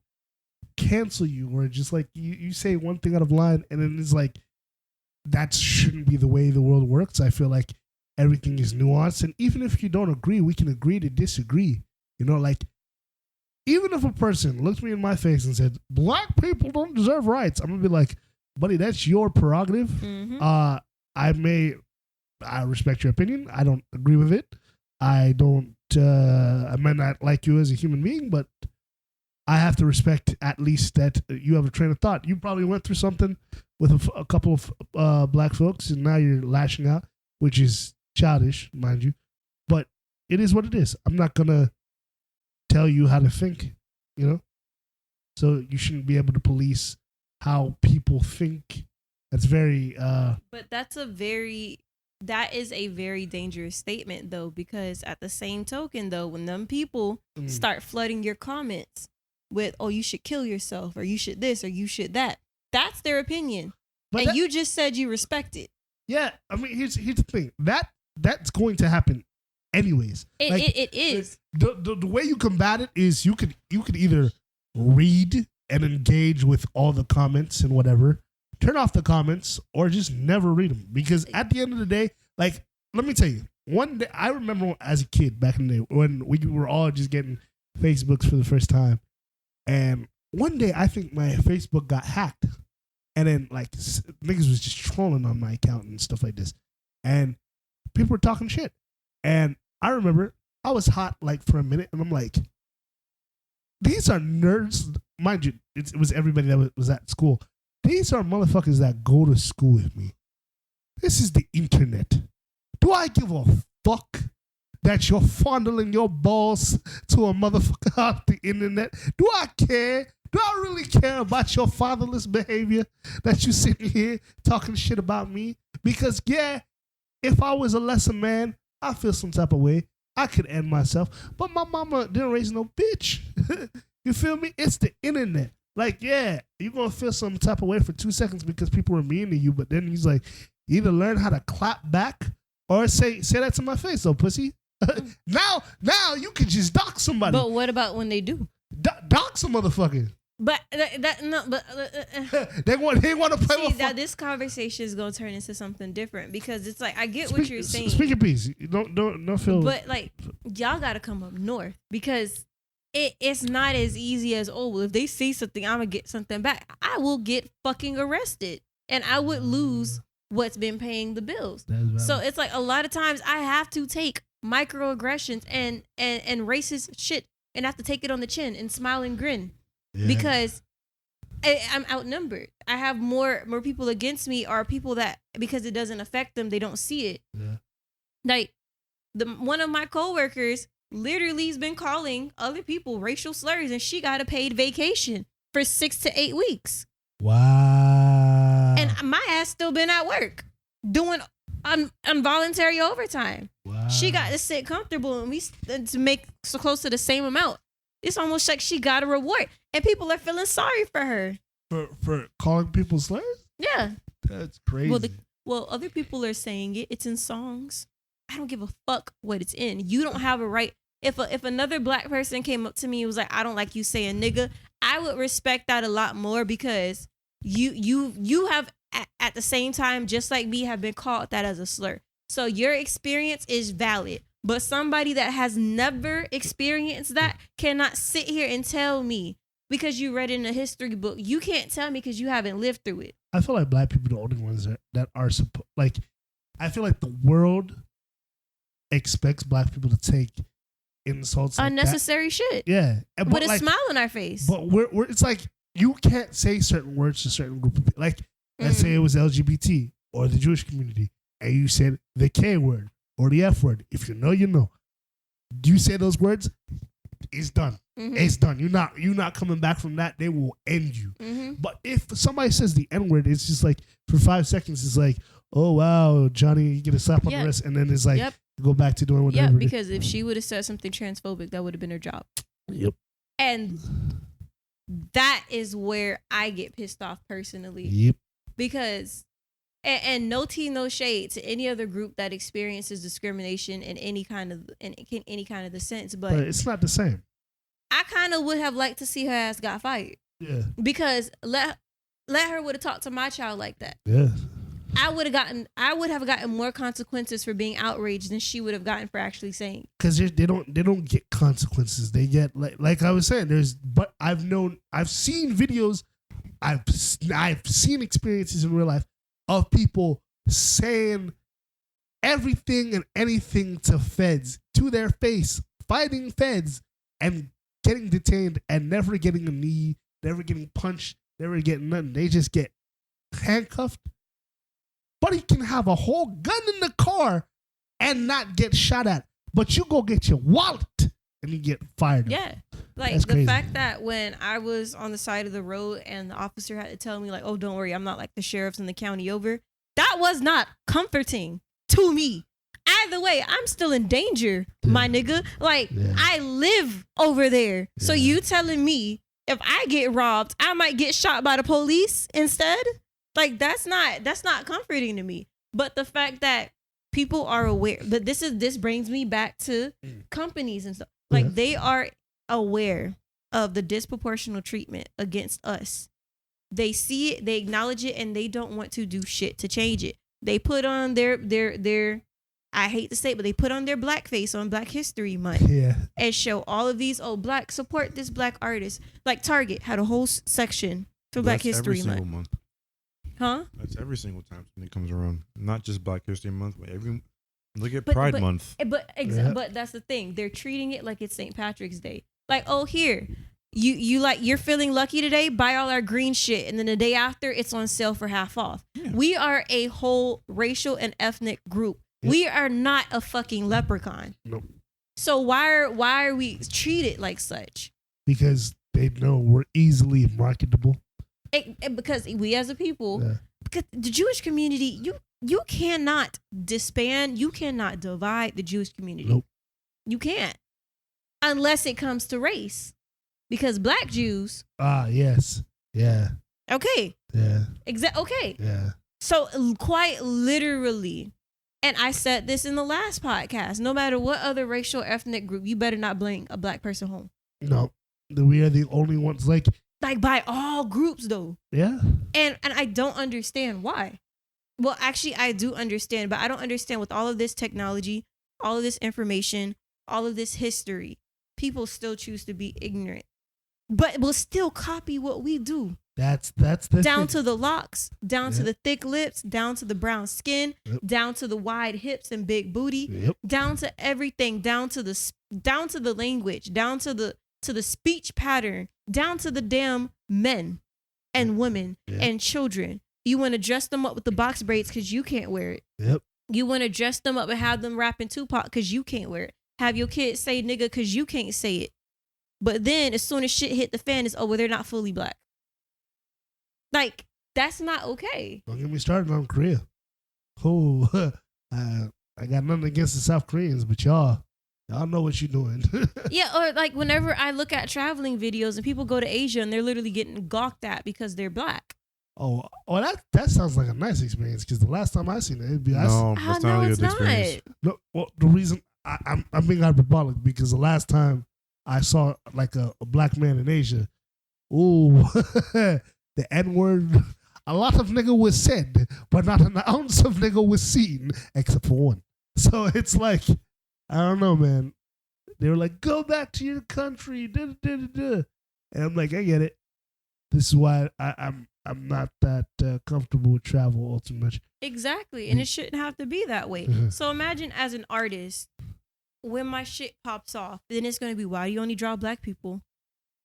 cancel you, or just like you say one thing out of line and then it's like, that shouldn't be the way the world works. I feel like everything is nuanced, and even if you don't agree, we can agree to disagree. You know, like, even if a person looks me in my face and said, black people don't deserve rights, I'm gonna be like, buddy, that's your prerogative. Mm-hmm. I respect your opinion. I don't agree with it. I might not like you as a human being, but I have to respect at least that you have a train of thought. You probably went through something with a couple of black folks, and now you're lashing out, which is childish, mind you. But it is what it is. I'm not gonna tell you how to think, you know? So you shouldn't be able to police how people think. That's very But that is a very dangerous statement though, because at the same token though, when them people start flooding your comments with, oh, you should kill yourself, or you should this, or you should that, that's their opinion. But and you just said you respect it. Yeah, I mean, here's the thing. That's going to happen anyways. It is. The way you combat it is you could either read and engage with all the comments and whatever, turn off the comments, or just never read them. Because at the end of the day, like, let me tell you, one day, I remember as a kid back in the day when we were all just getting Facebooks for the first time. And one day I think my Facebook got hacked. And then like niggas was just trolling on my account and stuff like this. And people were talking shit. And I remember I was hot like for a minute, and I'm like, these are nerds. Mind you, it was everybody that was at school. These are motherfuckers that go to school with me. This is the internet. Do I give a fuck that you're fondling your balls to a motherfucker off the internet? Do I care? Do I really care about your fatherless behavior that you sitting here talking shit about me? Because, yeah, if I was a lesser man, I feel some type of way. I could end myself. But my mama didn't raise no bitch. You feel me? It's the internet. Like, yeah, you're going to feel some type of way for 2 seconds because people are mean to you. But then he's like, you either learn how to clap back or say that to my face, though, pussy. Now you can just dox somebody. But what about when they do? Dox a motherfucker. But They want to play with. That this conversation is gonna turn into something different, because it's like, I get what you're saying. Speak your piece. Don't feel. But like, y'all gotta come up north, because it's not as easy as, oh, well, if they say something, I'm gonna get something back. I will get fucking arrested, and I would lose what's been paying the bills. So it's like, a lot of times I have to take microaggressions and racist shit, and have to take it on the chin and smile and grin. Yeah. Because I'm outnumbered. I have more people against me, or people that, because it doesn't affect them, they don't see it. Yeah. Like one of my coworkers literally has been calling other people racial slurs, and she got a paid vacation for 6 to 8 weeks. Wow. And my ass still been at work doing involuntary overtime. Wow. She got to sit comfortable, and we to make so close to the same amount. It's almost like she got a reward, and people are feeling sorry for her. For calling people slurs? Yeah. That's crazy. Well, other people are saying it. It's in songs. I don't give a fuck what it's in. You don't have a right. If another black person came up to me and was like, I don't like you saying nigga, I would respect that a lot more, because you have at the same time, just like me, have been called that as a slur. So your experience is valid. But somebody that has never experienced that cannot sit here and tell me because you read in a history book. You can't tell me because you haven't lived through it. I feel like black people are the only ones that are like, I feel like the world expects black people to take insults like unnecessary shit. Yeah. With a smile on our face. But we're it's like, you can't say certain words to a certain group of people. Like, let's say it was LGBT or the Jewish community, and you said the K word or the F word. If you know, you know. Do you say those words? It's done. Mm-hmm. It's done. You're not coming back from that. They will end you. Mm-hmm. But if somebody says the N word, it's just like for 5 seconds, it's like, oh wow, Johnny, you get a slap on the wrist, and then it's like go back to doing whatever. Yeah, because if she would have said something transphobic, that would have been her job. Yep. And that is where I get pissed off personally. Yep. Because and no tea, no shade to any other group that experiences discrimination in any kind of the sense, but it's not the same. I kind of would have liked to see her ass got fired. Yeah. Because let her would have talked to my child like that. Yeah. I would have gotten more consequences for being outraged than she would have gotten for actually saying. Because they don't get consequences. They get like I was saying. I've seen videos. I've seen experiences in real life of people saying everything and anything to feds, to their face, fighting feds, and getting detained and never getting a knee, never getting punched, never getting nothing. They just get handcuffed. But he can have a whole gun in the car and not get shot at. But you go get your wallet and you get fired. Yeah. Like that's the crazy. Fact that when I was on the side of the road and the officer had to tell me like, oh, don't worry, I'm not like the sheriffs in the county over. That was not comforting to me. Either way, I'm still in danger, my nigga. Like I live over there. Yeah. So you telling me if I get robbed, I might get shot by the police instead? Like that's not comforting to me. But the fact that people are aware, but this brings me back to companies and stuff. Like they are aware of the disproportional treatment against us. They see it, they acknowledge it, and they don't want to do shit to change it. They put on their I hate to say it, but they put on their blackface on Black History Month and show all of these, black, support this black artist. Like Target had a whole section for Black History Month. Huh? That's every single time something comes around. Not just Black History Month, but look at Pride Month. But that's the thing. They're treating it like it's St. Patrick's Day. Like, oh, here, you're feeling lucky today, buy all our green shit, and then the day after it's on sale for half off. Yeah. We are a whole racial and ethnic group. Yep. We are not a fucking leprechaun. Nope. So why are we treated like such? Because they know we're easily marketable. Because we as a people, because the Jewish community, you cannot disband, you cannot divide the Jewish community. Nope. You can't. Unless it comes to race. Because black Jews. Yes. Yeah. Okay. Yeah. Okay. Yeah. So quite literally, and I said this in the last podcast, no matter what other racial ethnic group, you better not bring a black person home. No. We are the only ones like by all groups though. Yeah. And I don't understand why. Well, actually I do understand, but I don't understand with all of this technology, all of this information, all of this history, people still choose to be ignorant. But will still copy what we do. That's the down to the locks, down to the thick lips, down to the brown skin, down to the wide hips and big booty, down to everything, down to the language, down to the speech pattern, down to the damn men. and women Yeah. and children. You want to dress them up with the box braids because you can't wear it. Yep. You want to dress them up and have them rapping Tupac because you can't wear it. Have your kids say nigga because you can't say it. But then as soon as shit hit the fan, it's, oh, well, they're not fully black. Like, that's not okay. Don't get me started on Korea. Oh, I got nothing against the South Koreans, but y'all know what you're doing. Yeah, or like whenever I look at traveling videos and people go to Asia and they're literally getting gawked at because they're black. Oh, that sounds like a nice experience because the last time I seen it, it'd be No, Ah, that's no, not a it's good experience. not. No, well, the reason I'm being hyperbolic because the last time I saw like a black man in Asia, ooh, the N word, a lot of nigga was said, but not an ounce of nigga was seen except for one. So it's like, I don't know, man. They were like, go back to your country, da, da, da, da. And I'm like, I get it. This is why I'm not that comfortable with travel all too much. Exactly. And it shouldn't have to be that way. Mhm. So imagine as an artist, when my shit pops off, then it's going to be, why you only draw black people?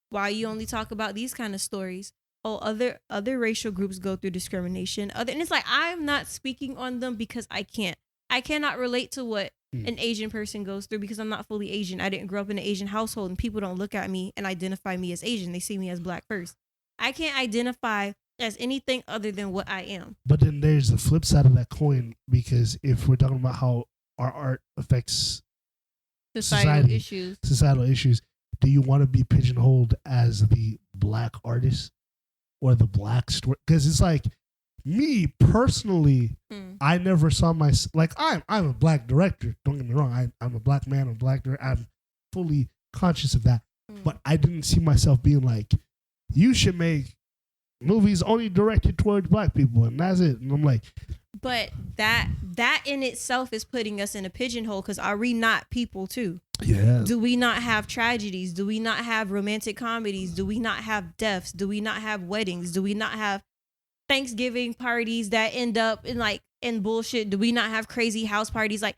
Why you only talk about these kind of stories? Oh, other racial groups go through discrimination. And it's like, I'm not speaking on them because I can't. I cannot relate to what an Asian person goes through because I'm not fully Asian. I didn't grow up in an Asian household and people don't look at me and identify me as Asian. They see me as black first. I can't identify as anything other than what I am. But then there's the flip side of that coin because if we're talking about how our art affects Societal issues, do you want to be pigeonholed as the black artist or the black story? Because it's like, me personally, I never saw like I'm a black director. Don't get me wrong. I'm a black man. I'm a black director. I'm fully conscious of that. But I didn't see myself being like, you should make movies only directed towards black people, and that's it. And I'm like, but that in itself is putting us in a pigeonhole because are we not people too? yeah, Do we not have tragedies? Do we not have romantic comedies? Do we not have deaths? Do we not have weddings? Do we not have Thanksgiving parties that end up in bullshit? Do we not have crazy house parties? Like,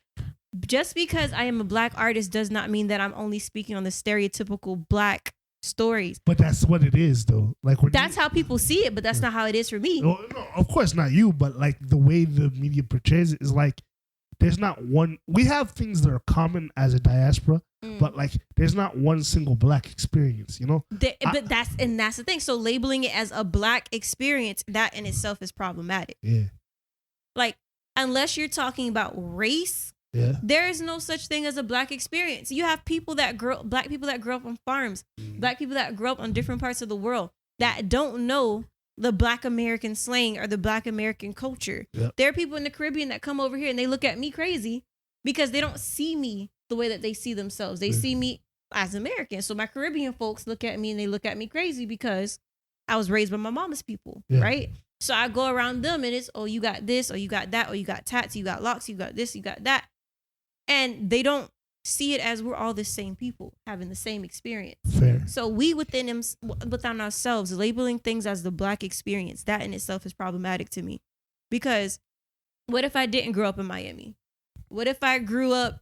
just because I am a black artist does not mean that I'm only speaking on the stereotypical black stories. but that's what it is, though. Like That's how people see it, but that's not how it is for me. No, of course not you, but like the way the media portrays it is like there's not one. We have things that are common as a diaspora, but like there's not one single black experience, you know. But that's the thing. So labeling it as a black experience, that in itself is problematic. Yeah, Like, unless you're talking about race, yeah. there is no such thing as a black experience. You have black people that grow up on farms, black people that grow up on different parts of the world that don't know the black American slang or the black American culture. Yep. There are people in the Caribbean that come over here and they look at me crazy because they don't see me the way that they see themselves. They see me as American. So my Caribbean folks look at me and they look at me crazy because I was raised by my mama's people, right? So I go around them and it's, oh, you got this, or you got that, or you got tats, you got locks, you got this, you got that. And they don't see it as we're all the same people having the same experience. Fair. So we within ourselves labeling things as the black experience, that in itself is problematic to me. Because what if I didn't grow up in Miami? What if I grew up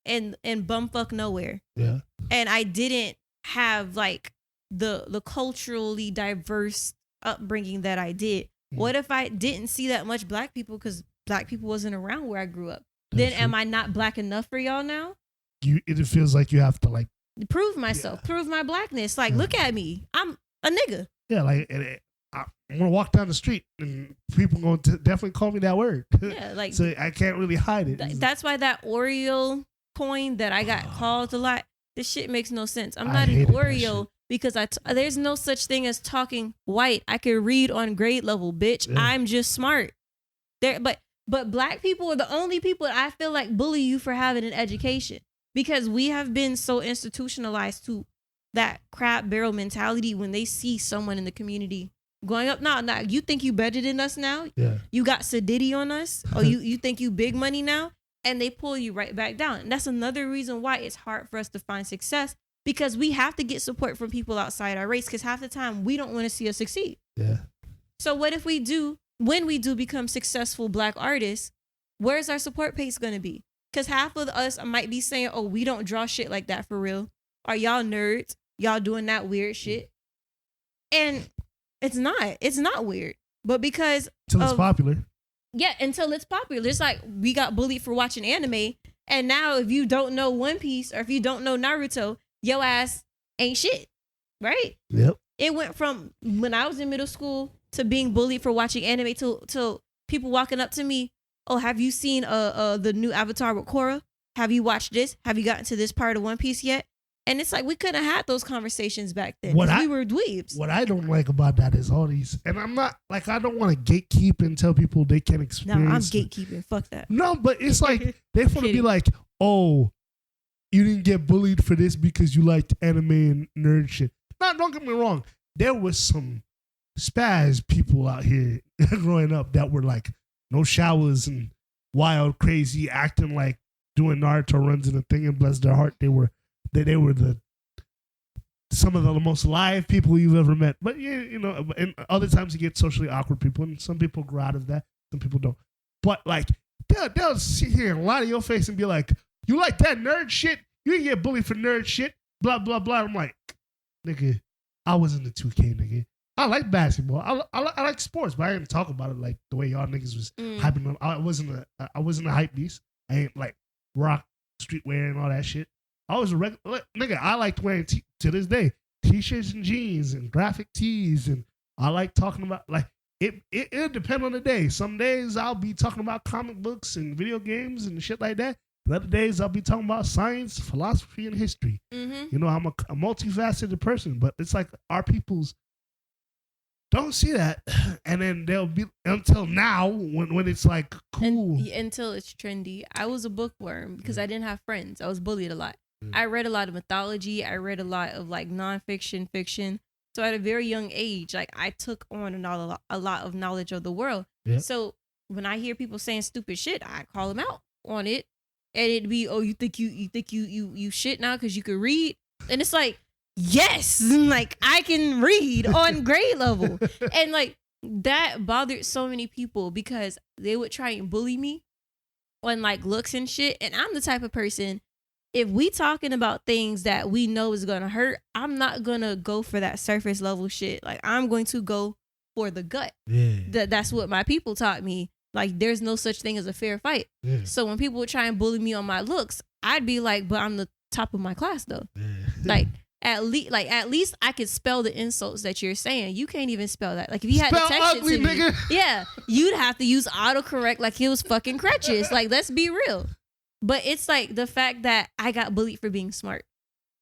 in bumfuck nowhere? Yeah. And I didn't have like the culturally diverse upbringing that I did. What if I didn't see that much black people because black people wasn't around where I grew up? Then am I not black enough for y'all now? It feels like you have to like prove myself, prove my blackness. Like, look at me, I'm a nigga. Yeah, like I'm gonna walk down the street and people going to definitely call me that word. Yeah, like so I can't really hide it. That's why that Oreo coin that I got called a lot. This shit makes no sense. I'm I not an hated that Oreo because there's no such thing as talking white. I can read on grade level, bitch. Yeah. I'm just smart. But black people are the only people that I feel like bully you for having an education because we have been so institutionalized to that crab barrel mentality when they see someone in the community going up. Nah, you think you better than us now? Yeah. You got Sadiddy on us? Or you think you big money now? And they pull you right back down. And that's another reason why it's hard for us to find success because we have to get support from people outside our race because half the time we don't want to see us succeed. Yeah. So what if when we do become successful black artists, where's our support base going to be? Because half of us might be saying, oh, we don't draw shit like that for real. Are y'all nerds? Y'all doing that weird shit? And It's not weird. But because Till it's popular. Yeah, until it's popular. It's like we got bullied for watching anime, and now if you don't know One Piece or if you don't know Naruto, your ass ain't shit, right? Yep. It went from when I was in middle school to being bullied for watching anime to people walking up to me, oh, have you seen the new Avatar with Korra? Have you watched this? Have you gotten to this part of One Piece yet? And it's like we couldn't have had those conversations back then. We were dweebs. What I don't like about that is all these, and I'm not like, I don't want to gatekeep and tell people they can't experience. No, I'm gatekeeping. Fuck that. No, but it's like they want to be like, oh, you didn't get bullied for this because you liked anime and nerd shit. No, don't get me wrong. There was some spaz people out here growing up that were like no showers and wild, crazy, acting like doing Naruto runs in a thing, and bless their heart, they were some of the most live people you've ever met. But yeah, you know, and other times you get socially awkward people, and some people grow out of that, some people don't. But like they'll sit here and lie to your face and be like, you like that nerd shit? You didn't get bullied for nerd shit, blah blah blah. I'm like, nigga, I was in the 2K, nigga. I like basketball. I like sports, but I didn't talk about it like the way y'all niggas was hyping them. I wasn't a hype beast. I ain't like rock streetwear and all that shit. I was a regular nigga. I liked wearing to this day t-shirts and jeans and graphic tees, and I like talking about like it depend on the day. Some days I'll be talking about comic books and video games and shit like that. The other days I'll be talking about science, philosophy, and history. Mm-hmm. You know, I'm a multifaceted person, but it's like our peoples don't see that, and then they'll be until now when it's like cool. Until it's trendy. I was a bookworm because I didn't have friends. I was bullied a lot. I read a lot of mythology. I read a lot of like nonfiction, fiction. So at a very young age, like I took on a lot of knowledge of the world. Yep. So when I hear people saying stupid shit, I call them out on it, and it'd be, oh, you think you shit now because you could read, and it's like, yes, like I can read on grade level, and like that bothered so many people because they would try and bully me on like looks and shit, and I'm the type of person, if we talking about things that we know is gonna hurt, I'm not gonna go for that surface level shit. Like I'm going to go for the gut. Yeah. That's what my people taught me. Like there's no such thing as a fair fight. Yeah. So when people would try and bully me on my looks, I'd be like, but I'm the top of my class though. Yeah. Like at least I could spell the insults that you're saying. You can't even spell that. Like if you had to text ugly, it to nigga. me, yeah, you'd have to use autocorrect like it was fucking crutches. Like let's be real. But it's like the fact that I got bullied for being smart.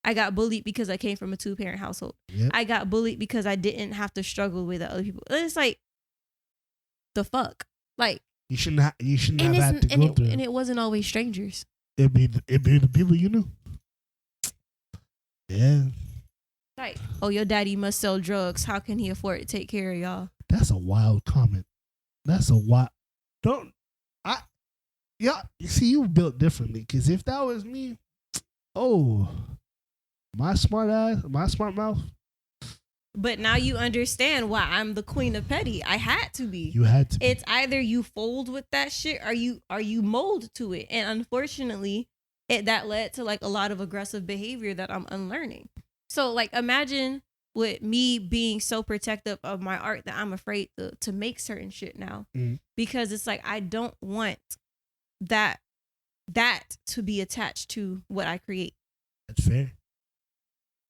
I got bullied because I came from a 2-parent household. Yep. I got bullied because I didn't have to struggle with other people. It's like the fuck. Like you shouldn't have had to go through. And it wasn't always strangers. It'd be the people you knew. Yeah. Like, oh, your daddy must sell drugs. How can he afford to take care of y'all? That's a wild comment. That's a wild. Yeah, you see, you built differently. Because if that was me, oh, my smart mouth. But now you understand why I'm the queen of petty. I had to be. You had to. It's either you fold with that shit or you mold to it. And unfortunately, that led to like a lot of aggressive behavior that I'm unlearning. So like imagine with me being so protective of my art that I'm afraid to make certain shit now. Because it's like I don't want that to be attached to what I create. That's fair.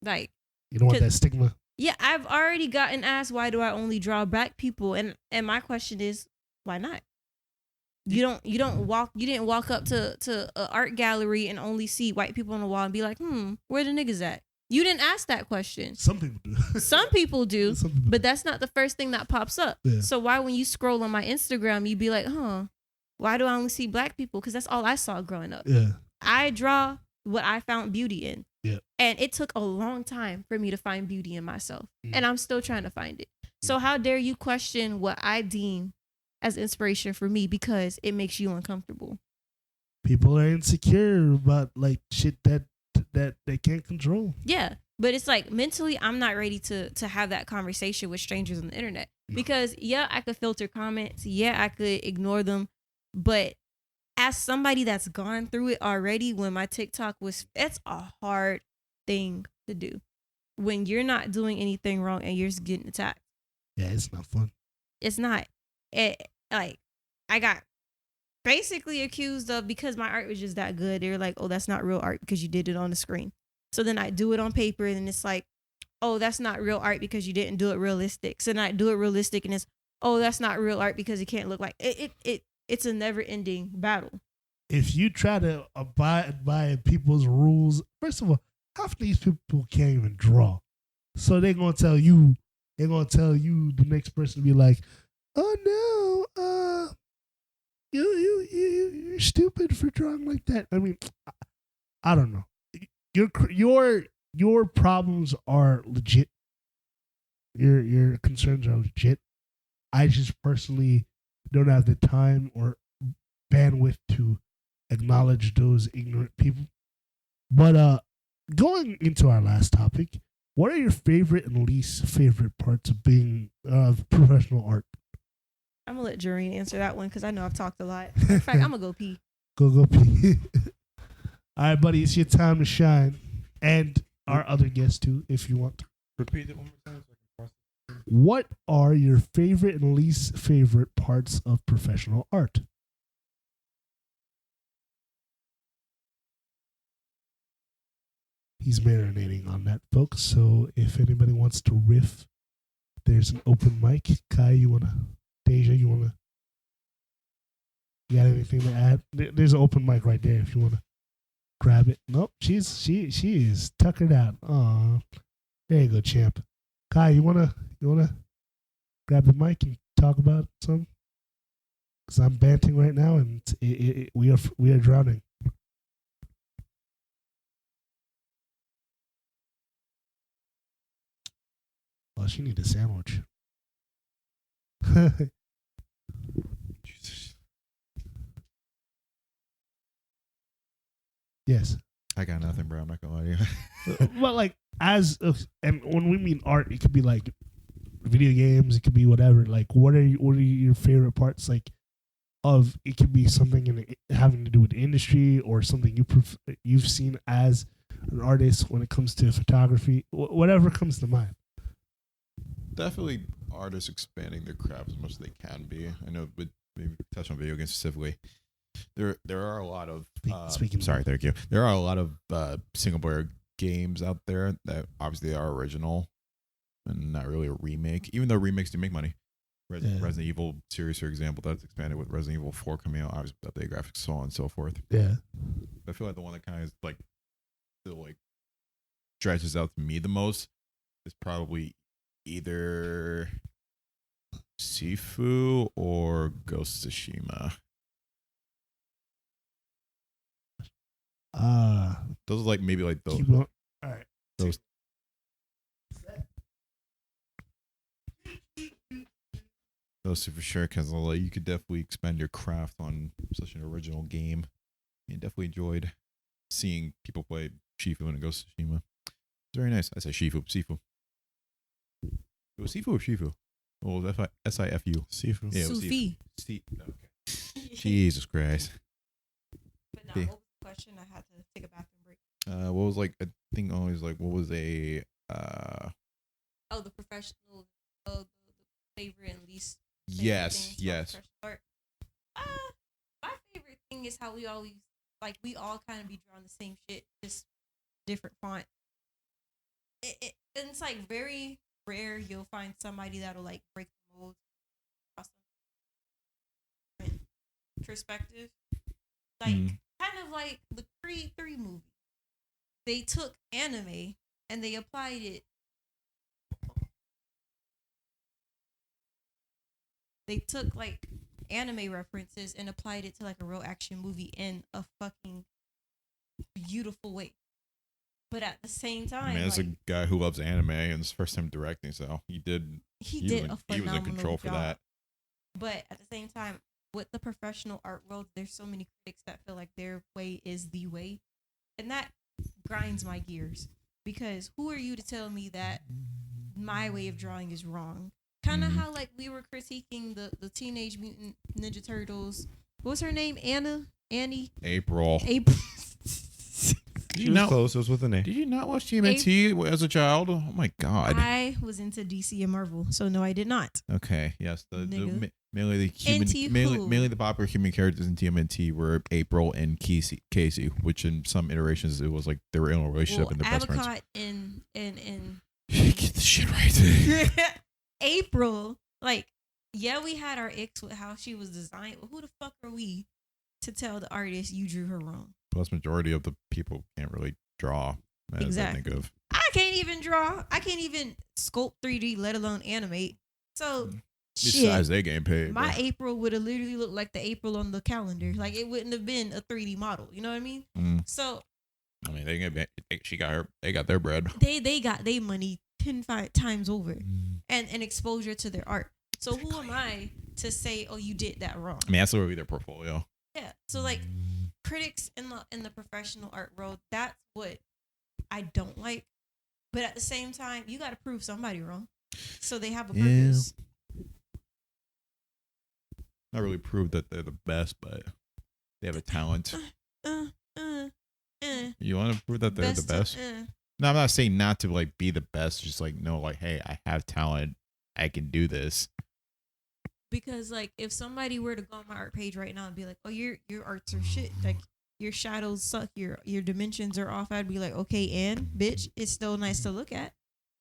Like you don't want that stigma. Yeah, I've already gotten asked why do I only draw black people, and my question is why not? You didn't walk up to an art gallery and only see white people on the wall and be like, where the niggas at? You didn't ask that question. Some people do. Some people do, but that's not the first thing that pops up. Yeah. So why when you scroll on my Instagram, you be like, why do I only see black people? Because that's all I saw growing up. Yeah. I draw what I found beauty in. Yeah. And it took a long time for me to find beauty in myself. And I'm still trying to find it. So how dare you question what I deem as inspiration for me because it makes you uncomfortable? People are insecure about like shit that they can't control. Yeah. But it's like mentally, I'm not ready to have that conversation with strangers on the internet. Because yeah, I could filter comments. Yeah, I could ignore them. But as somebody that's gone through it already, when my TikTok it's a hard thing to do when you're not doing anything wrong and you're just getting attacked. Yeah, it's not fun. It's not. It like I got basically accused of, because my art was just that good. They were like, "Oh, that's not real art because you did it on the screen." So then I do it on paper, and it's like, "Oh, that's not real art because you didn't do it realistic." So then I do it realistic, and it's, "Oh, that's not real art because it can't look like it." It's a never ending battle. If you try to abide by people's rules, first of all, half these people can't even draw. So they're gonna tell you, the next person to be like, "Oh no, you're stupid for drawing like that." I mean, I don't know. Your problems are legit. Your concerns are legit. I just personally don't have the time or bandwidth to acknowledge those ignorant people. But going into our last topic, what are your favorite and least favorite parts of being professional art? I'm gonna let Jareen answer that one because I know I've talked a lot. In fact, I'm gonna go pee. Go pee. All right, buddy, it's your time to shine, and our other guests too, if you want. Repeat it one more time. What are your favorite and least favorite parts of professional art? He's marinating on that, folks. So if anybody wants to riff, there's an open mic. Kai, Deja, you got anything to add? There's an open mic right there if you wanna grab it. Nope, she is tuckered out. Aw, there you go, champ. Kai, you wanna grab the mic and talk about something? Cause I'm banting right now, and we are drowning. Well, she need a sandwich. Jesus. Yes. I got nothing, bro. I'm not gonna lie to you. Well, like and when we mean art, it could be like video games. It could be whatever. Like, what are your favorite parts? Like, of it could be something having to do with the industry or something you've seen as an artist when it comes to photography. Whatever comes to mind. Definitely artists expanding their craft as much as they can be. I know, but maybe touch on video games specifically. There are a lot of Speaking. Sorry, thank you. There are a lot of single player games out there that obviously are original and not really a remake. Even though remakes do make money. Resident Evil series, for example, that's expanded with Resident Evil 4 coming out, obviously with updated graphics, so on and so forth. Yeah. I feel like the one that kind of like still like stretches out to me the most is probably either Sifu or Ghost of Tsushima. Those are like maybe like those. Keep going. All right. Those. Those two for sure, because like, you could definitely expand your craft on such an original game. And definitely enjoyed seeing people play Shifu and Ghost of Tsushima. It's very nice. I say Sifu. It was Sifu or Shifu? Oh, S-I-F-U. Sifu. Yeah, it was Sufi. Okay. Jesus Christ. But no, what was the question? I had to take a bathroom break. What was like, I think always like, what was a, Oh, the professional, the favorite and least favorite yes, things yes. about professional art. My favorite thing is how we all kind of be drawing the same shit, just different font. And it's like very rare you'll find somebody that'll like break the mold. Perspective, like kind of like the Creed 3 movie. They took anime and they applied it. They took like anime references and applied it to like a real action movie in a fucking beautiful way. But at the same time, Man, as like, a guy who loves anime and it's first time directing, so he was a in phenomenal control job. for that. But at the same time, with the professional art world, there's so many critics that feel like their way is the way. And that grinds my gears. Because who are you to tell me that my way of drawing is wrong? Kind of how like we were critiquing the Teenage Mutant Ninja Turtles. What was her name? Annie? April. She was close. It was with an A. Did you not watch TMNT as a child? Oh my god. I was into DC and Marvel, so no, I did not. Okay, yes. Nigga. Mainly the human, NT mainly, who? mainly the popular human characters in TMNT were April and Casey, which in some iterations it was like they were in a relationship and they're best friends. Abacot and Get the shit right. April, like, yeah, we had our icks with how she was designed, but who the fuck are we to tell the artist you drew her wrong? Plus, majority of the people can't really draw. As Exactly. I think of. I can't even draw. I can't even sculpt 3D, let alone animate. So, Besides, shit. they getting paid. My bro. April would have literally looked like the April on the calendar. Like, it wouldn't have been a 3D model. You know what I mean? Mm. So, I mean, they got their bread. they got their money 10 times over Mm. and exposure to their art. So, who am I to say, oh, you did that wrong? I mean, that's literally their portfolio. Yeah. So, like, critics in the professional art world, that's what I don't like. But at the same time, you got to prove somebody wrong. So they have a purpose. Not really prove that they're the best, but they have a talent. You want to prove that they're the best? No, I'm not saying not to like be the best. Just like no, like hey, I have talent. I can do this. Because like if somebody were to go on my art page right now and be like, "Oh, your arts are shit. Like your shadows suck. Your dimensions are off." I'd be like, "Okay, and bitch, it's still nice to look at."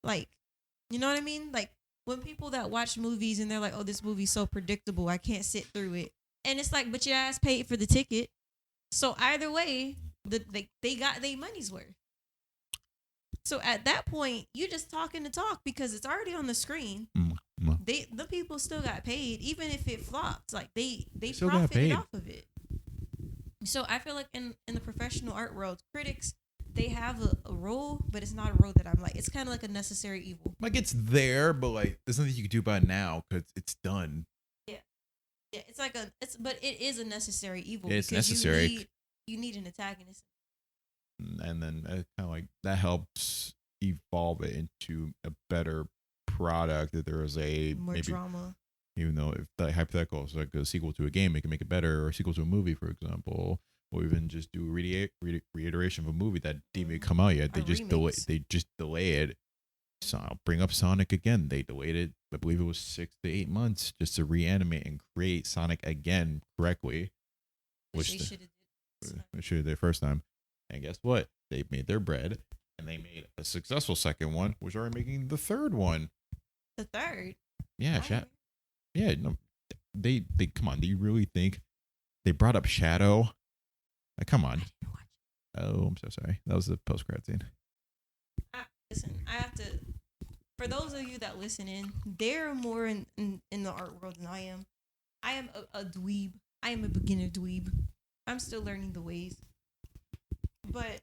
Like, you know what I mean? Like when people that watch movies and they're like, "Oh, this movie's so predictable. I can't sit through it." And it's like, "But your ass paid for the ticket." So either way, they got their money's worth. So at that point, you just talking to talk because it's already on the screen. The people still got paid, even if it flops. Like they Still got profited paid. off of it. So I feel like in the professional art world, critics they have a role, but it's not a role that I'm like. It's kind of like a necessary evil. Like it's there, but like there's nothing you can do about it now because it's done. Yeah, it's like but it is a necessary evil. Yeah, it's because necessary. You need an antagonist. And then kind of like that helps evolve it into a better product. That there is a More maybe drama. even though if the hypothetical is like a sequel to a game, it can make it better, or a sequel to a movie, for example, or even just do a reiteration of a movie that didn't even come out yet. They A just remix. delay it. So I'll bring up Sonic again. They delayed it. I believe it was 6 to 8 months just to reanimate and create Sonic again correctly, Which which they should have they should have did first time. And guess what? They made their bread, and they made a successful second one, which are making the third one. the third. Yeah, I- yeah, no, they come on. Do you really think they brought up Shadow? Like, come on. Oh, I'm so sorry. That was the post-credit scene. Listen, I have to. For those of you that listen in, they're more in the art world than I am. I am a dweeb. I am a beginner dweeb. I'm still learning the ways. But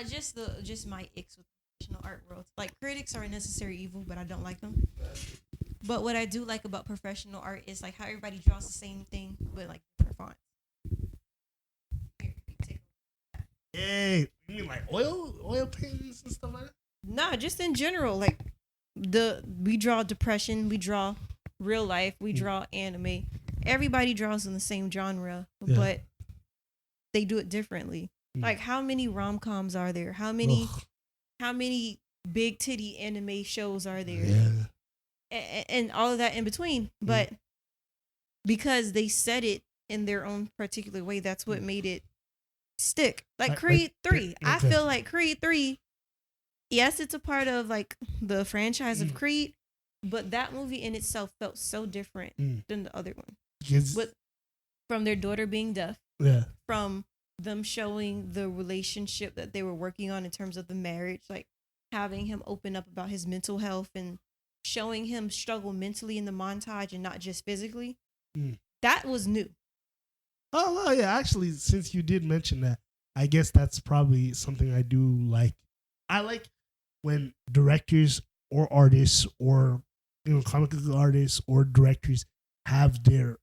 just my icks with professional art world. Like critics are a necessary evil, but I don't like them. But what I do like about professional art is like how everybody draws the same thing, but like different fonts. Here, take a look. Hey, you mean like oil paintings and stuff like that? Nah, just in general, like we draw depression, we draw real life, we draw anime. Everybody draws in the same genre, Yeah. but they do it differently. Mm. Like how many rom-coms are there? How many Ugh, big titty anime shows are there? yeah. And all of that in between. But because they said it in their own particular way, that's what made it stick. Like Creed 3. I okay. feel like Creed 3, yes, it's a part of like the franchise of Creed, but that movie in itself felt so different than the other one. Because, With from their daughter being deaf, yeah. from them showing the relationship that they were working on in terms of the marriage, like having him open up about his mental health and showing him struggle mentally in the montage and not just physically. That was new. Oh, well, yeah. Actually, since you did mention that, I guess that's probably something I do like. I like when directors or artists or comic book artists or directors have their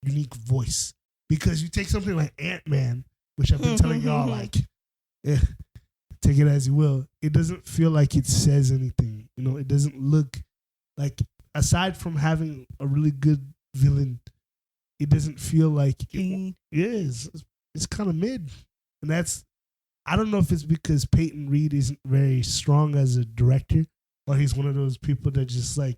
unique voice. Because you take something like Ant-Man, which I've been telling y'all, like, take it as you will. It doesn't feel like it says anything. It doesn't look like, aside from having a really good villain, it doesn't feel like it is. It's kind of mid. And that's I don't know if it's because Peyton Reed isn't very strong as a director, or he's one of those people that just like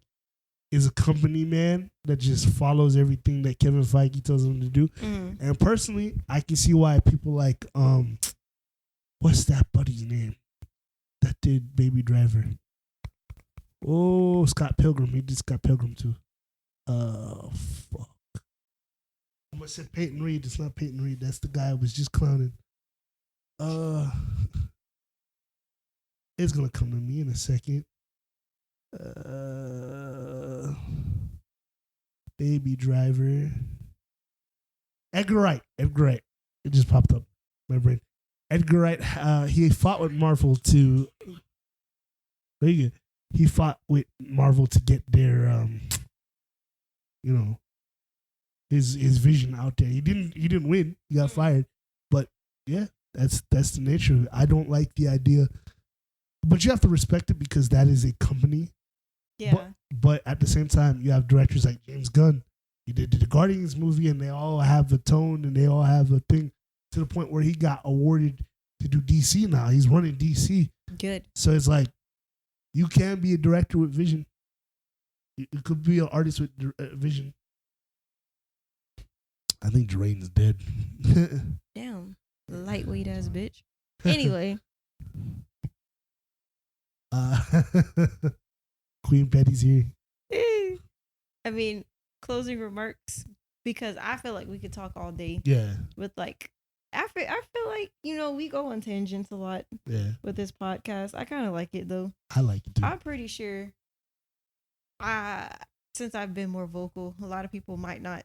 is a company man that just follows everything that Kevin Feige tells him to do. And personally, I can see why people like what's that buddy's name that did Baby Driver? Oh, Scott Pilgrim. He did Scott Pilgrim too. Fuck. I must say Peyton Reed. It's not Peyton Reed. That's the guy I was just clowning. It's gonna come to me in a second. Baby Driver. Edgar Wright. It just popped up in my brain. Edgar Wright. He fought with Marvel to. Very good. He fought with Marvel to get their his vision out there. He didn't win. He got fired. But yeah, that's the nature of it. I don't like the idea, but you have to respect it because that is a company. Yeah. But at the same time, you have directors like James Gunn. He did the Guardians movie, and they all have a tone and they all have a thing to the point where he got awarded to do DC now. He's running DC. Good. So it's like you can be a director with vision. You could be an artist with vision. I think Drain's dead. Damn. Lightweight ass bitch. Anyway. Queen Betty's here. I mean, closing remarks, because I feel like we could talk all day. Yeah. With like, I feel like, we go on tangents a lot. Yeah. With this podcast. I kind of like it though. I like it too. I'm pretty sure since I've been more vocal, a lot of people might not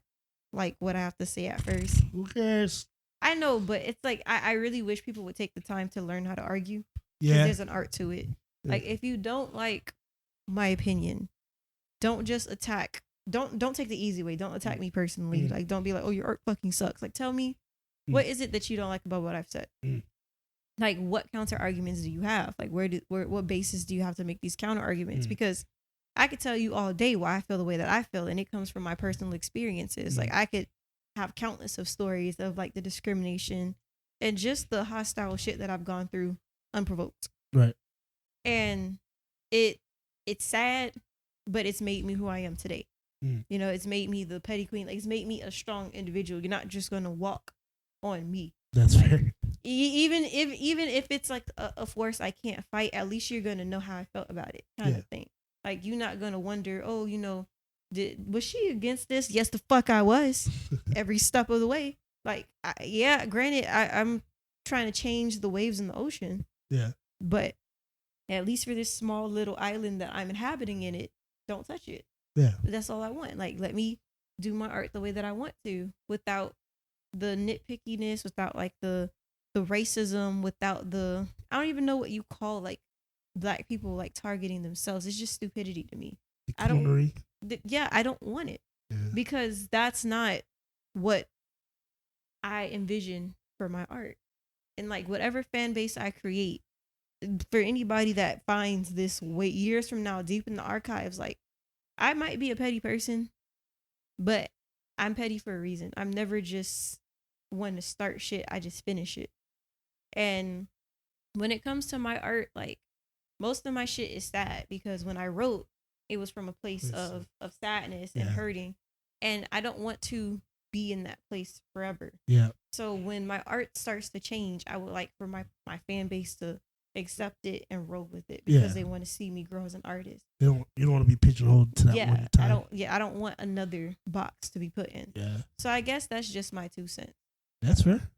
like what I have to say at first. Who cares? I know, but it's like I really wish people would take the time to learn how to argue. Yeah. There's an art to it. Yeah. Like if you don't like my opinion, don't just attack. Don't take the easy way. Don't attack me personally. Like don't be like, oh, your art fucking sucks. Like tell me what is it that you don't like about what I've said? Like what counter arguments do you have? Like what basis do you have to make these counter arguments? Because I could tell you all day why I feel the way that I feel, and it comes from my personal experiences. Like I could have countless of stories of like the discrimination and just the hostile shit that I've gone through unprovoked. Right. And it's sad, but it's made me who I am today. It's made me the petty queen. Like it's made me a strong individual. You're not just gonna walk on me. That's like, fair. Even if it's like a force I can't fight, at least you're gonna know how I felt about it, kind of thing. Like you're not gonna wonder, oh, was she against this? Yes, the fuck I was. Every step of the way. Like, granted, I'm trying to change the waves in the ocean. Yeah. But at least for this small little island that I'm inhabiting in it, don't touch it. Yeah. But that's all I want. Like, let me do my art the way that I want to, without the nitpickiness, without like the racism, without I don't even know what you call like black people like targeting themselves. It's just stupidity to me. I don't want it because that's not what I envision for my art. And like whatever fan base I create, for anybody that finds this years from now deep in the archives, like I might be a petty person, but I'm petty for a reason. I'm never just one to start shit. I just finish it. And when it comes to my art, like most of my shit is sad because when I wrote, it was from a place of sadness and hurting. And I don't want to be in that place forever. Yeah. So when my art starts to change, I would like for my fan base to accept it and roll with it because they want to see me grow as an artist. You don't want to be pigeonholed to that one time. I don't want another box to be put in. Yeah. So I guess that's just my 2 cents. That's fair.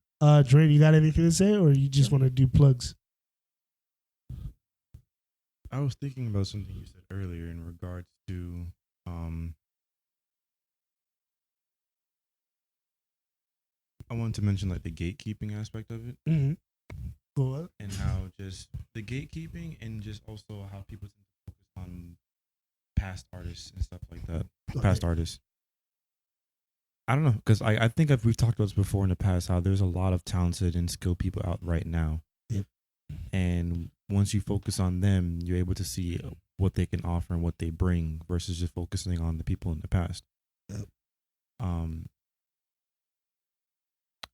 Dre, you got anything to say or you just want to do plugs? I was thinking about something you said earlier in regards to I wanted to mention like the gatekeeping aspect of it. Mm-hmm. Cool. And how just the gatekeeping and just also how people tend to focus on past artists and stuff like that. Okay. Past artists. I don't know, because I think we've talked about this before in the past, how there's a lot of talented and skilled people out right now. Yep. And once you focus on them, you're able to see what they can offer and what they bring versus just focusing on the people in the past. Yep.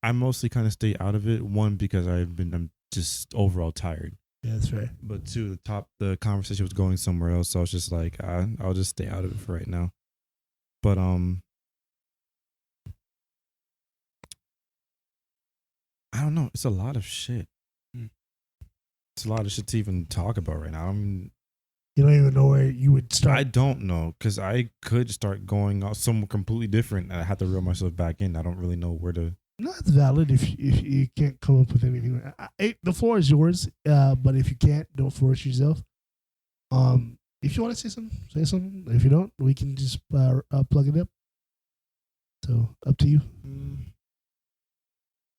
I mostly kind of stay out of it. One, because I'm just overall tired. Yeah, that's right. But two, the conversation was going somewhere else, so I was just like, I'll just stay out of it for right now. But I don't know. It's a lot of shit. It's a lot of shit to even talk about right now. You don't even know where you would start. I don't know, because I could start going out somewhere completely different, and I have to reel myself back in. I don't really know where to. No, it's valid if you can't come up with anything. The floor is yours, but if you can't, don't force yourself. If you want to say something, say something. If you don't, we can just plug it up. So, up to you.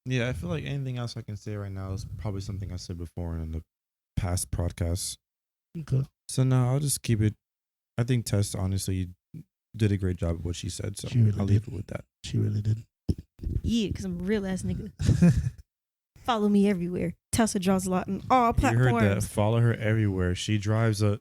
Yeah, I feel like anything else I can say right now is probably something I said before in the past podcasts. Okay. So no, I'll just keep it. I think Tess honestly did a great job of what she said, so She really I'll leave it with that. She really did. Yeah, because I'm a real ass nigga. Follow me everywhere. Tessa draws a lot on all platforms. You heard that. Follow her everywhere. She drives a.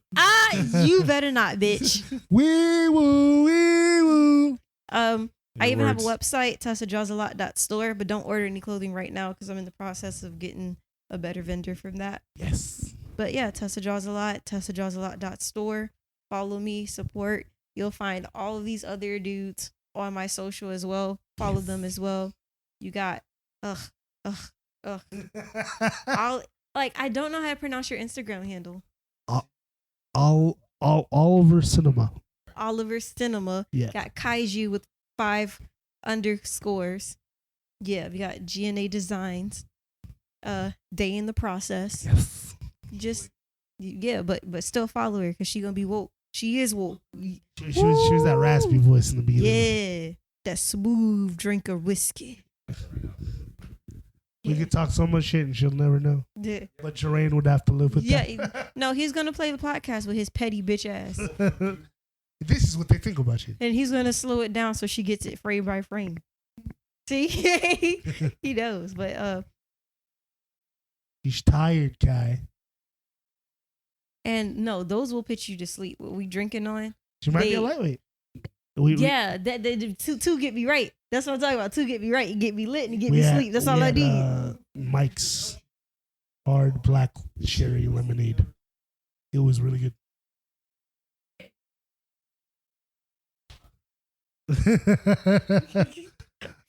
You better not, bitch. Wee woo, wee woo. I even have a website, tessadrawsalot.store, but don't order any clothing right now because I'm in the process of getting a better vendor from that. Yes. But yeah, Tessa Draws a Lot, tessadrawsalot.store. Follow me, support. You'll find all of these other dudes on my social as well. Follow them as well. You got, I don't know how to pronounce your Instagram handle. All over cinema. Oliver Cinema. Yeah. Got Kaiju with 5 underscores. Yeah, we got GNA Designs. Day in the Process. Yes. Just but still follow her because she gonna be woke. She is woke. She was that raspy voice in the beginning. Yeah, that smooth drink of whiskey. We could talk so much shit and she'll never know. Yeah. But Jeraine would have to live with that. No, he's gonna play the podcast with his petty bitch ass, This is what they think about you. and he's gonna slow it down so she gets it frame by frame. See, he knows, but He's tired, Kai. and no, those will put you to sleep. What we drinking on? She might be a lightweight. We That two get me right. That's what I'm talking about. 2 get me right. You get me lit and get me had- sleep. That's we all I had, need. Mike's hard black cherry lemonade. It was really good.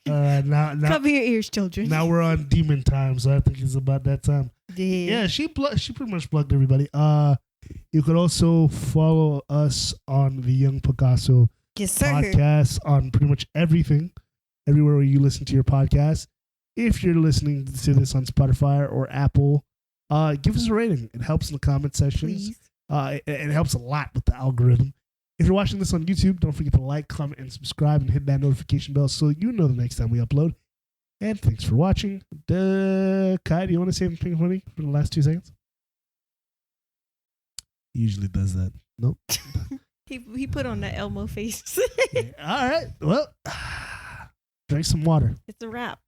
Now Cover your ears, children. now we're on demon time, so I think it's about that time. Yeah, she pretty much plugged everybody. You could also follow us on the Young Picasso Yes, sir. podcast on pretty much everything, everywhere where you listen to your podcast. If you're listening to this on Spotify or Apple, give us a rating. It helps in the comment sections. Please. It helps a lot with the algorithm. If you're watching this on YouTube, don't forget to like, comment, and subscribe, and hit that notification bell so you know the next time we upload. And thanks for watching. Kai, do you want to say anything funny for the last 2 seconds? He usually does that. Nope. He put on that Elmo face. All right. Well, drink some water. It's a wrap.